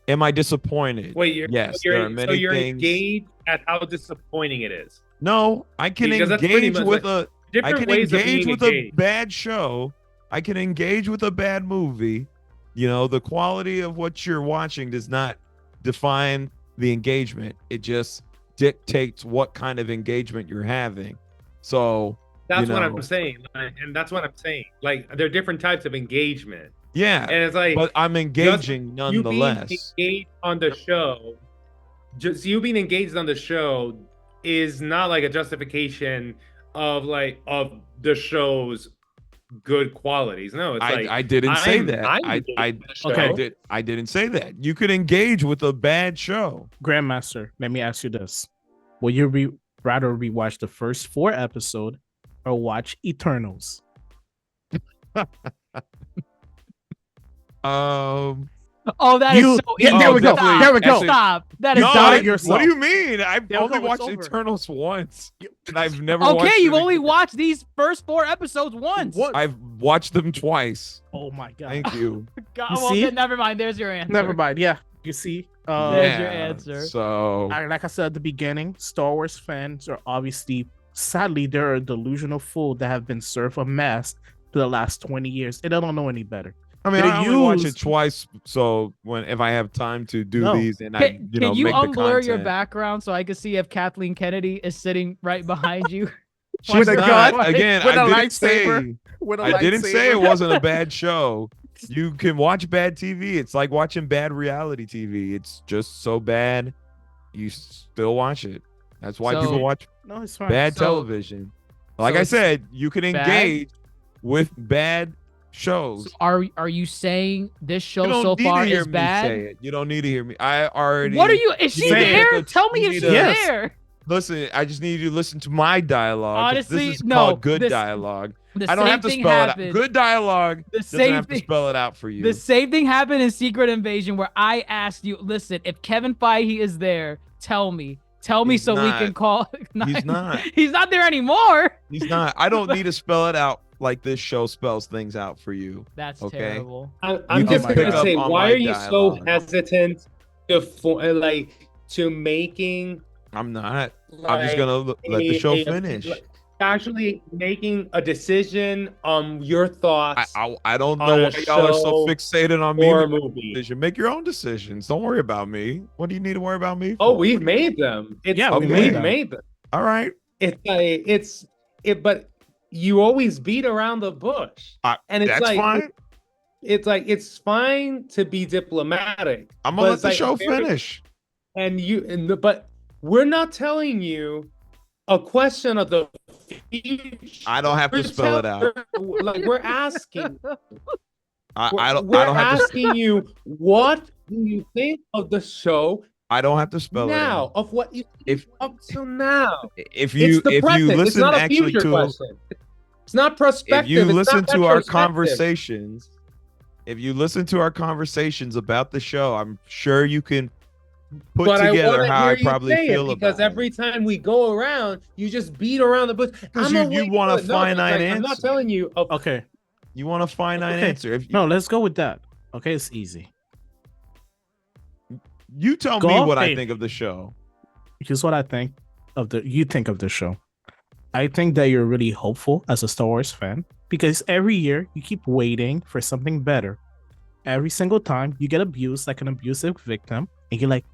Am I disappointed? Wait, yes, there are many you're things. engaged at how disappointing it is. No, I can Because that's pretty engage much with like I different can ways of engage being with a engaged. bad show. I can engage with a bad movie. You know, the quality of what you're watching does not define the engagement. It just dictates what kind of engagement you're having. So That's what I'm saying, and that's what I'm saying. Like, there are different types of engagement, yeah, and it's like, but I'm engaging you being nonetheless. engaged on the show, just you being engaged on the show is not like a justification of the show's good qualities. No, it's like I didn't say that. I'm I engaged in the show. I didn't say that. You could engage with a bad show. Grandmaster, let me ask you this. Will you rather rewatch the first 4 episodes or watch Eternals? Oh, that is so Yeah, there we go. Stop. There we go. Stop. That is No, doubting what yourself. do you mean? I've There we only go, it's watched over. Eternals once, and I've never watched okay. You've it only again. watched these first 4 episodes once. What? I've watched them twice. Oh my god. Thank you. God, You well, see? then never mind. There's your answer. Never mind. Yeah, you see. There's your answer. So Like I said at the beginning, Star Wars fans are obviously, sadly, they're a delusional fool that have been served a mess for the last 20 years. And they don't know any better. I mean, They I only watch use- it twice. So if I have time to do No. these, and Can you make the unblur your content. background so I can see if Kathleen Kennedy is sitting right behind you? She's With a not. gun? Again, With I a didn't lightsaber? say. With a I didn't say it lightsaber. wasn't a bad show. You can watch bad TV. It's like watching bad reality TV. It's just so bad, you still watch it. That's why So- people watch No, it's fine. bad So- television. Like so I it's said, you can bad? engage with bad shows. Are you saying this show You don't so need far to hear is me bad? say it. You don't need to hear me. I already. What are you? Is she You need to there? get the- Tell me you if need she's to- Yes. there. Listen, I just need you to listen to my dialogue. Honestly, this is no, called good this- dialogue. The I don't same have to thing spell it happened. out. Good dialogue The doesn't same have to thing. spell it out for you. The same thing happened in Secret Invasion where I asked you, listen, if Kevin Feige is there, tell me He's so we not. can call. He's not. He's not there anymore. He's not. I don't need to spell it out like this show spells things out for you. That's Okay. terrible. I'm You just can gonna pick up say, on why my are you so dialogue. hesitant to making I'm not. I'm just gonna let the show finish. actually making a decision on your thoughts I don't on know a why y'all are so show fixated on me. or a making a movie. decision. Make your own decisions. Don't worry about me. What do you need to worry about me? Oh, for? we've made them. Yeah, we we've made made them. All right. But you always beat around the bush, and it's That's like fine. it's fine to be diplomatic. I'm but gonna let it's the like show very- finish. But we're not telling you a question of the future. I don't have to We're spell it out. Like, we're asking. I don't We're have to. asking you, what do you think of the show I don't have to spell it now? out. Of what you think If- up till now? If you It's the if present. you It's listen not a actually future to question. It's not prospective. if you It's listen not to our retrospective. conversations, if you listen to our conversations about the show, I'm sure you can put But I together want to how hear I you probably say feel it because about every it. time we go around, you just beat around the bush. Because I'm you want a finite I'm not answer. telling you. Okay. You want a finite Okay. answer. If No, let's go with that. Okay, it's easy. you tell me what I think of the show. Here's what I think of the show. I think that you're really hopeful as a Star Wars fan because every year you keep waiting for something better. Every single time you get abused like an abusive victim, and you're like,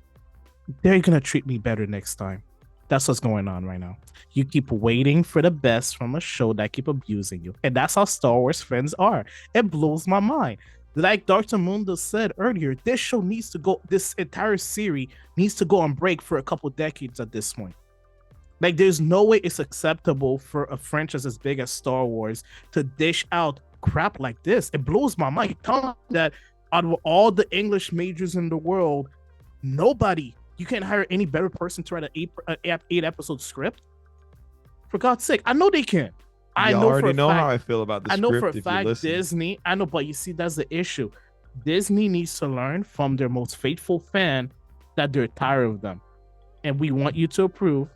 they're gonna treat me better next time. That's what's going on right now. You keep waiting for the best from a show that keep abusing you, and that's how Star Wars fans are. It blows my mind. Like Dr. Mundo said earlier, this entire series needs to go on break for a couple decades at this point. Like, there's no way it's acceptable for a franchise as big as Star Wars to dish out crap like this. It blows my mind. Tell me that out of all the English majors in the world, you can't hire any better person to write an 8-episode script. For God's sake, I know they can. I know already for a fact, how I feel about the I script. know for a if you fact listen. Disney. I know, but you see, that's the issue. Disney needs to learn from their most faithful fan that they're tired of them, and we want you to approve.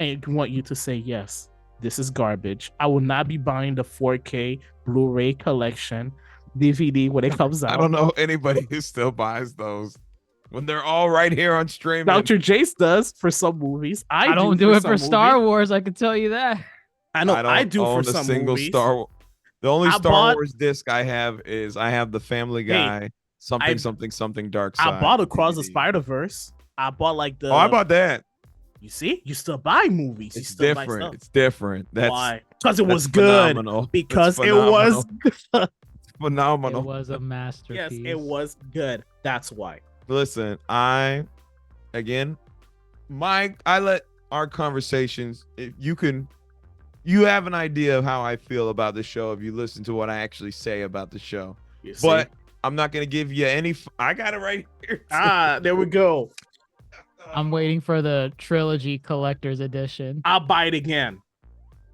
And want you to say, yes, this is garbage. I will not be buying the 4K Blu-ray collection DVD when it comes out. I don't know anybody who still buys those when they're all right here on streaming. Dr. Jace does for some movies. I don't do it for Star Wars. I can tell you that. I know. I don't do own for a some single movies. The only I Star bought- Wars disc I have is I have the Family Guy something Dark Side. I bought Across the DVD. Spider-Verse. I bought like the. Oh, I bought that. You see, you still buy movies. You It's still buy different. stuff. It's different. That's Why? Because it that's was good. phenomenal. Because That's it was. phenomenal. It was a masterpiece. Yes, it was good. That's why. Listen, I let our conversations, if you have an idea of how I feel about the show if you listen to what I actually say about the show. You see? But I'm not going to give you any I got it right here. There we go. I'm waiting for the trilogy collector's edition. I'll buy it again.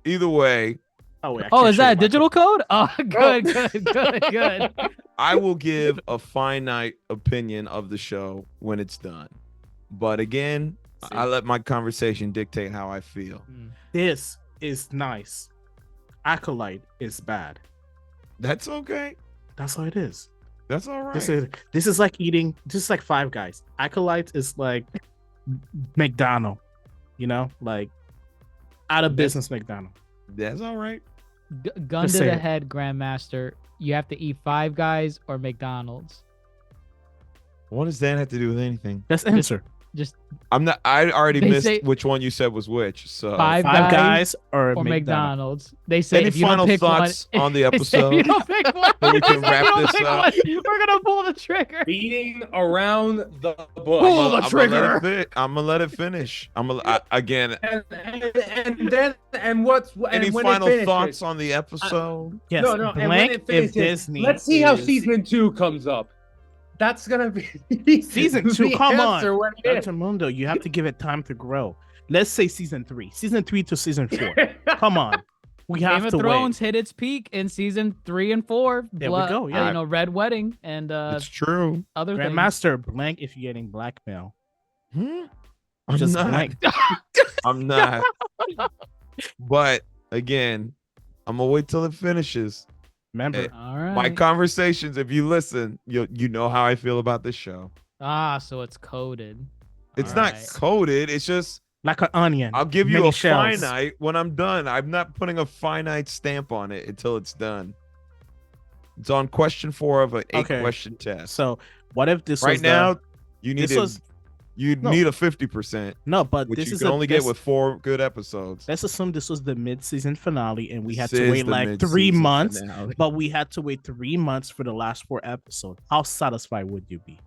Either way, Oh, wait, I Oh, can't is show that you a my digital code? Oh, good. I will give a finite opinion of the show when it's done. But again, I let my conversation dictate how I feel. This is nice. Acolyte is bad. That's okay. That's how it is. That's all right. This is like eating. This is like Five Guys. Acolyte is like McDonald's. You know, like out of business McDonald's. That's all right. Gun Just to say the it. head, Grandmaster. You have to eat Five Guys or McDonald's. What does that have to do with anything? That's the answer. Just I already They missed say- which one you said was which. So Five Five Guys Guys or or McDonald's. McDonald's. They say Any if you final don't pick thoughts one, on the if episode? you don't pick one, So we if can you wrap don't this pick up. one, we're gonna pull the trigger. Beating around the bush. Pull the trigger. I'm gonna let it finish. Again. And what's Any when final it finishes, thoughts on the episode? Yes, No, and when blank it if finishes, Disney. let's see how is- season 2 comes up. That's gonna be Season 2, the come answer on. when it is. Dr. Mundo, you have to give it time to grow. Let's say season 3 to season 4. Come on. We have Game of to Thrones wait. hit its peak in season 3 and 4. There we go, yeah. You know, Red Wedding and It's true. other things. Grandmaster, blank if you're getting blackmail. I'm Just not. blank. I'm not. But again, I'm gonna wait till it finishes. Remember, All right. My conversations, if you listen, you know how I feel about this show. So it's coded. It's All not right. coded. It's just like an onion. I'll give you many a shells. finite when I'm done. I'm not putting a finite stamp on it until it's done. It's on question 4 of an 8-question test. So what if this Right was now, you need this was- you No. need a 50%, no, but which this you is can only get this- with 4 good episodes. Let's assume this was the mid-season finale, and we had This to is wait the like 3 mid-season months. finale. But we had to wait 3 months for the last 4 episodes. How satisfied would you be?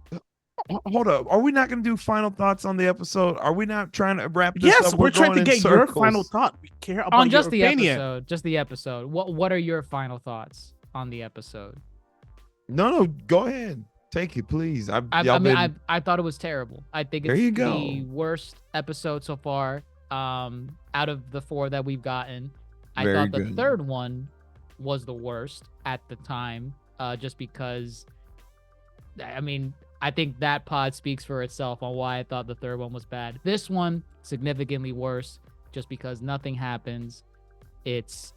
Hold up. Are we not going to do final thoughts on the episode? Are we not trying to wrap this Yes, up? we're trying going to in get your circles. final thought. We care about On your just the opinion. episode. Just the episode. What are your final thoughts on the episode? No, go ahead. Take it, please. I thought it was terrible. I think There it's you go. the worst episode so far. Out of the 4 that we've gotten, I Very thought the good. third one was the worst at the time. Just because, I mean, I think that pod speaks for itself on why I thought the third one was bad. This one, significantly worse, just because nothing happens. It's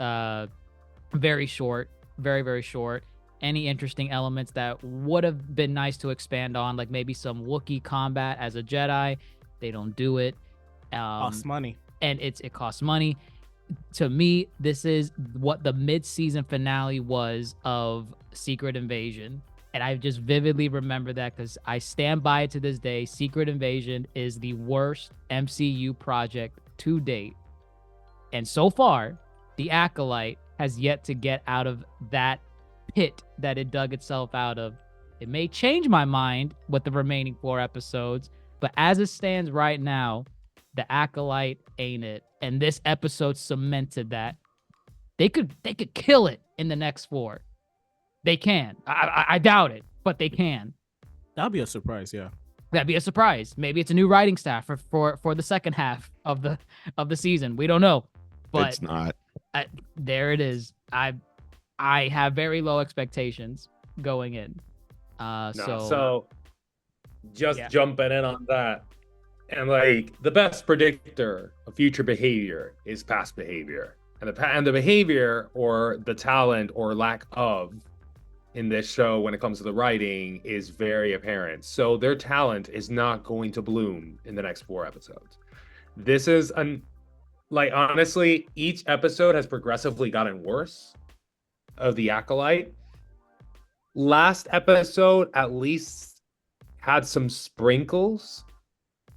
very short, very, very short. Any interesting elements that would have been nice to expand on, like maybe some Wookiee combat as a Jedi, they don't do it. Costs money. And it costs money. To me, this is what the mid-season finale was of Secret Invasion. And I just vividly remember that because I stand by it to this day. Secret Invasion is the worst MCU project to date. And so far, The Acolyte has yet to get out of that pit that it dug itself out of. It may change my mind with the remaining 4 episodes, but as it stands right now, The Acolyte ain't it. And this episode cemented that. They could kill it in the next 4. They can. I doubt it, but they can. That'll be a surprise, yeah. That'd be a surprise. Maybe it's a new writing staff for the second half of the season. We don't know. But It's not. There it is. I have very low expectations going in. So just jumping in on that. And like the best predictor of future behavior is past behavior. And the behavior or the talent or lack of in this show when it comes to the writing is very apparent. So their talent is not going to bloom in the next 4 episodes. This is honestly, each episode has progressively gotten worse of The Acolyte. Last episode at least had some sprinkles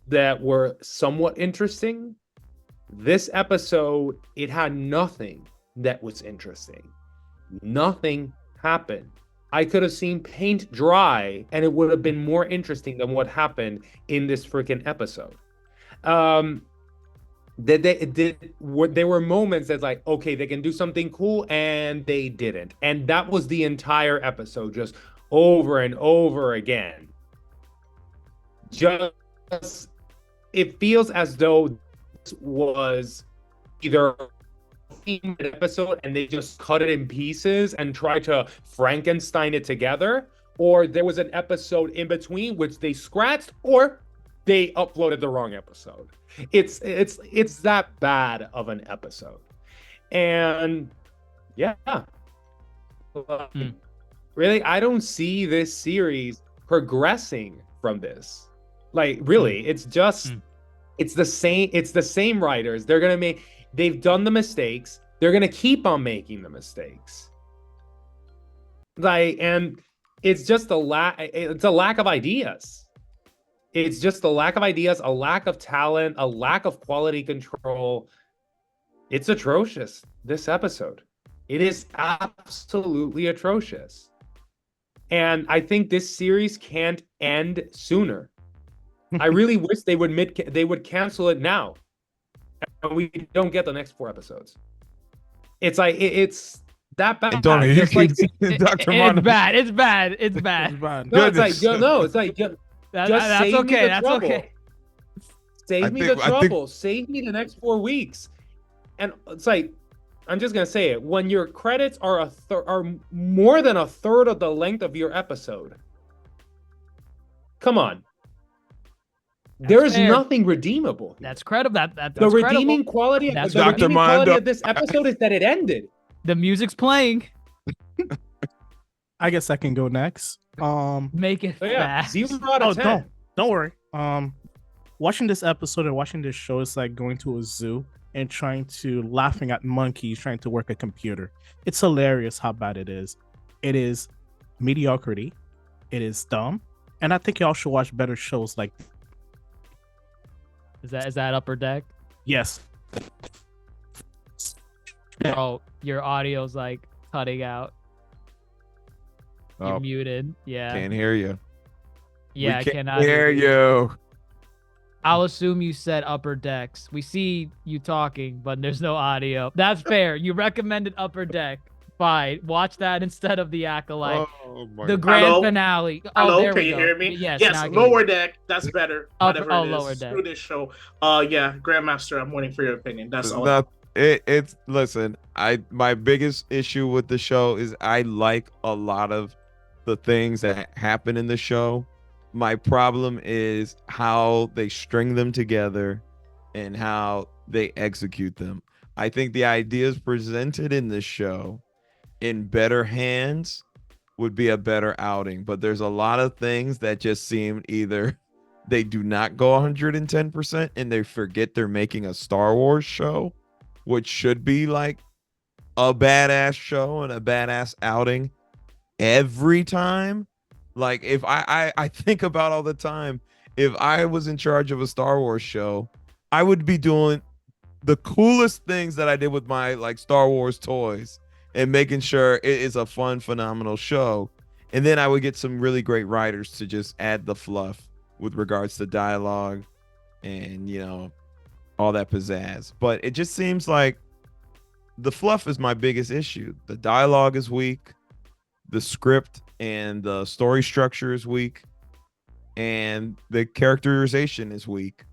that were somewhat interesting. This episode, it had nothing that was interesting. Nothing happened. I could have seen paint dry and it would have been more interesting than what happened in this freaking episode. There were moments that's like, okay, they can do something cool, and they didn't. And that was the entire episode, just over and over again. It feels as though this was either an episode and they just cut it in pieces and tried to Frankenstein it together, or there was an episode in between which they scratched, or they uploaded the wrong episode. It's that bad of an episode. And yeah, really, I don't see this series progressing from this. Like, really, it's just it's the same writers. They've done the mistakes. They're gonna keep on making the mistakes. Like, and it's just a lack of ideas. It's just a lack of ideas, a lack of talent, a lack of quality control. It's atrocious, this episode. It is absolutely atrocious. And I think this series can't end sooner. I really wish they would cancel it now. And we don't get the next 4 episodes. It's like it's that bad. Dr. It's bad. It's bad. It's bad. No, it's like that's okay. That's okay. Save me the trouble. Save me the next 4 weeks. And it's like, I'm just gonna say it. When your credits are are more than a third of the length of your episode, come on. There is nothing redeemable. That's credible. That's the redeeming quality. The redeeming quality of this episode is that it ended. The music's playing. I guess I can go next. Make it fast. 0 out of 10. Don't worry. Watching this episode and watching this show is like going to a zoo and laughing at monkeys trying to work a computer. It's hilarious how bad it is. It is mediocrity. It is dumb. And I think y'all should watch better shows like. Is that Upper Deck? Yes. Oh, your audio's like cutting out. You're muted. Yeah. Can't hear you. Yeah, I cannot hear you. I'll assume you said Upper Decks. We see you talking, but there's no audio. That's fair. You recommended Upper Deck. Fine. Watch that instead of The Acolyte. The grand finale. Hello, there can we you go. hear me? Yes, Lower Deck. That's better. Lower Deck. Screw this show. Yeah, Grandmaster, I'm waiting for your opinion. That's all. Listen, my biggest issue with the show is I like a lot of the things that happen in the show, My problem is how they string them together and how they execute them. I think the ideas presented in this show in better hands would be a better outing, but there's a lot of things that just seem either they do not go 110% and they forget they're making a Star Wars show, which should be like a badass show and a badass outing every time. Like if I think about all the time, if I was in charge of a Star Wars show, I would be doing the coolest things that I did with my like Star Wars toys and making sure it is a fun, phenomenal show. And then I would get some really great writers to just add the fluff with regards to dialogue and, you know, all that pizzazz. But it just seems like the fluff is my biggest issue. The dialogue is weak. The script and the story structure is weak. And the characterization is weak.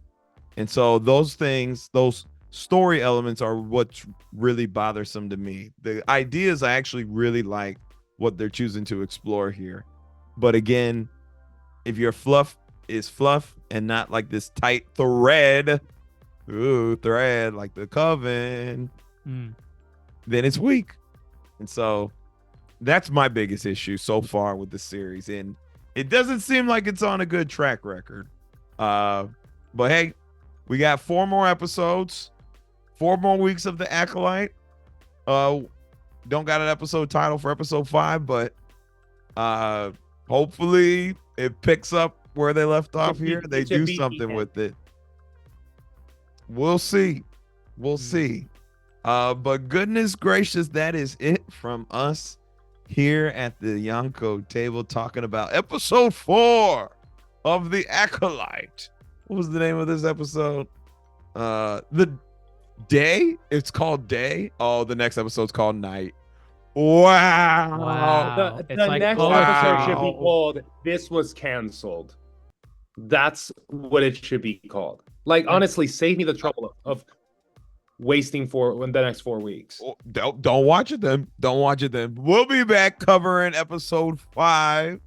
And so those things, those story elements are what's really bothersome to me. The ideas, I actually really like what they're choosing to explore here. But again, if your fluff is fluff and not like this tight thread like the Coven, then it's weak. And so that's my biggest issue so far with the series. And it doesn't seem like it's on a good track record. But hey, we got 4 more episodes, 4 more weeks of the Acolyte. Don't got an episode title for episode 5, but hopefully it picks up where they left off here. They do something with it. We'll see. We'll see. But goodness gracious, that is it from us here at the Yonko table talking about episode 4 of the Acolyte. What was the name of this episode? The Day? It's called Day. Oh, the next episode's called Night. Wow. The It's like next poetry. episode should be called "This Was Cancelled." That's what it should be called. Like, honestly, save me the trouble of wasting the next 4 weeks. Don't watch it then. Don't watch it then. We'll be back covering episode 5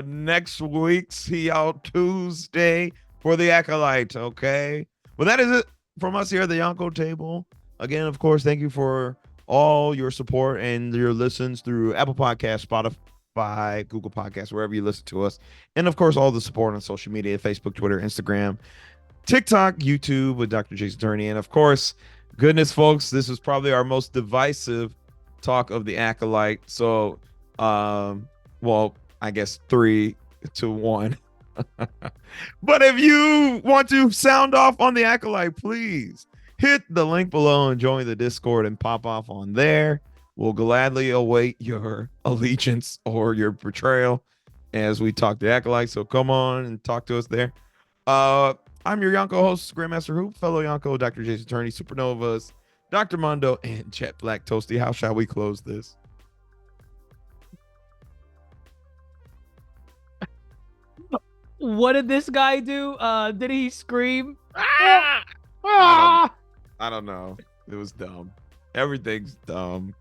next week. See y'all Tuesday for the Acolyte. Okay. Well, that is it from us here at the Yonko table. Again, of course, thank you for all your support and your listens through Apple Podcasts, Spotify, Google Podcasts, wherever you listen to us. And of course, all the support on social media, Facebook, Twitter, Instagram, TikTok, YouTube with DrJaceAttorney. And of course, goodness, folks, this was probably our most divisive talk of the Acolyte. So, well, I guess 3-1. But if you want to sound off on the Acolyte, please hit the link below and join the Discord and pop off on there. We'll gladly await your allegiance or your betrayal as we talk the Acolyte. So come on and talk to us there. I'm your Yonko host, Grandmaster Hoop, fellow Yonko, DrJaceAttorney, Supernovas, Dr. Mondo, and Jet Black Toasty. How shall we close this? What did this guy do? Did he scream? I don't know. It was dumb. Everything's dumb.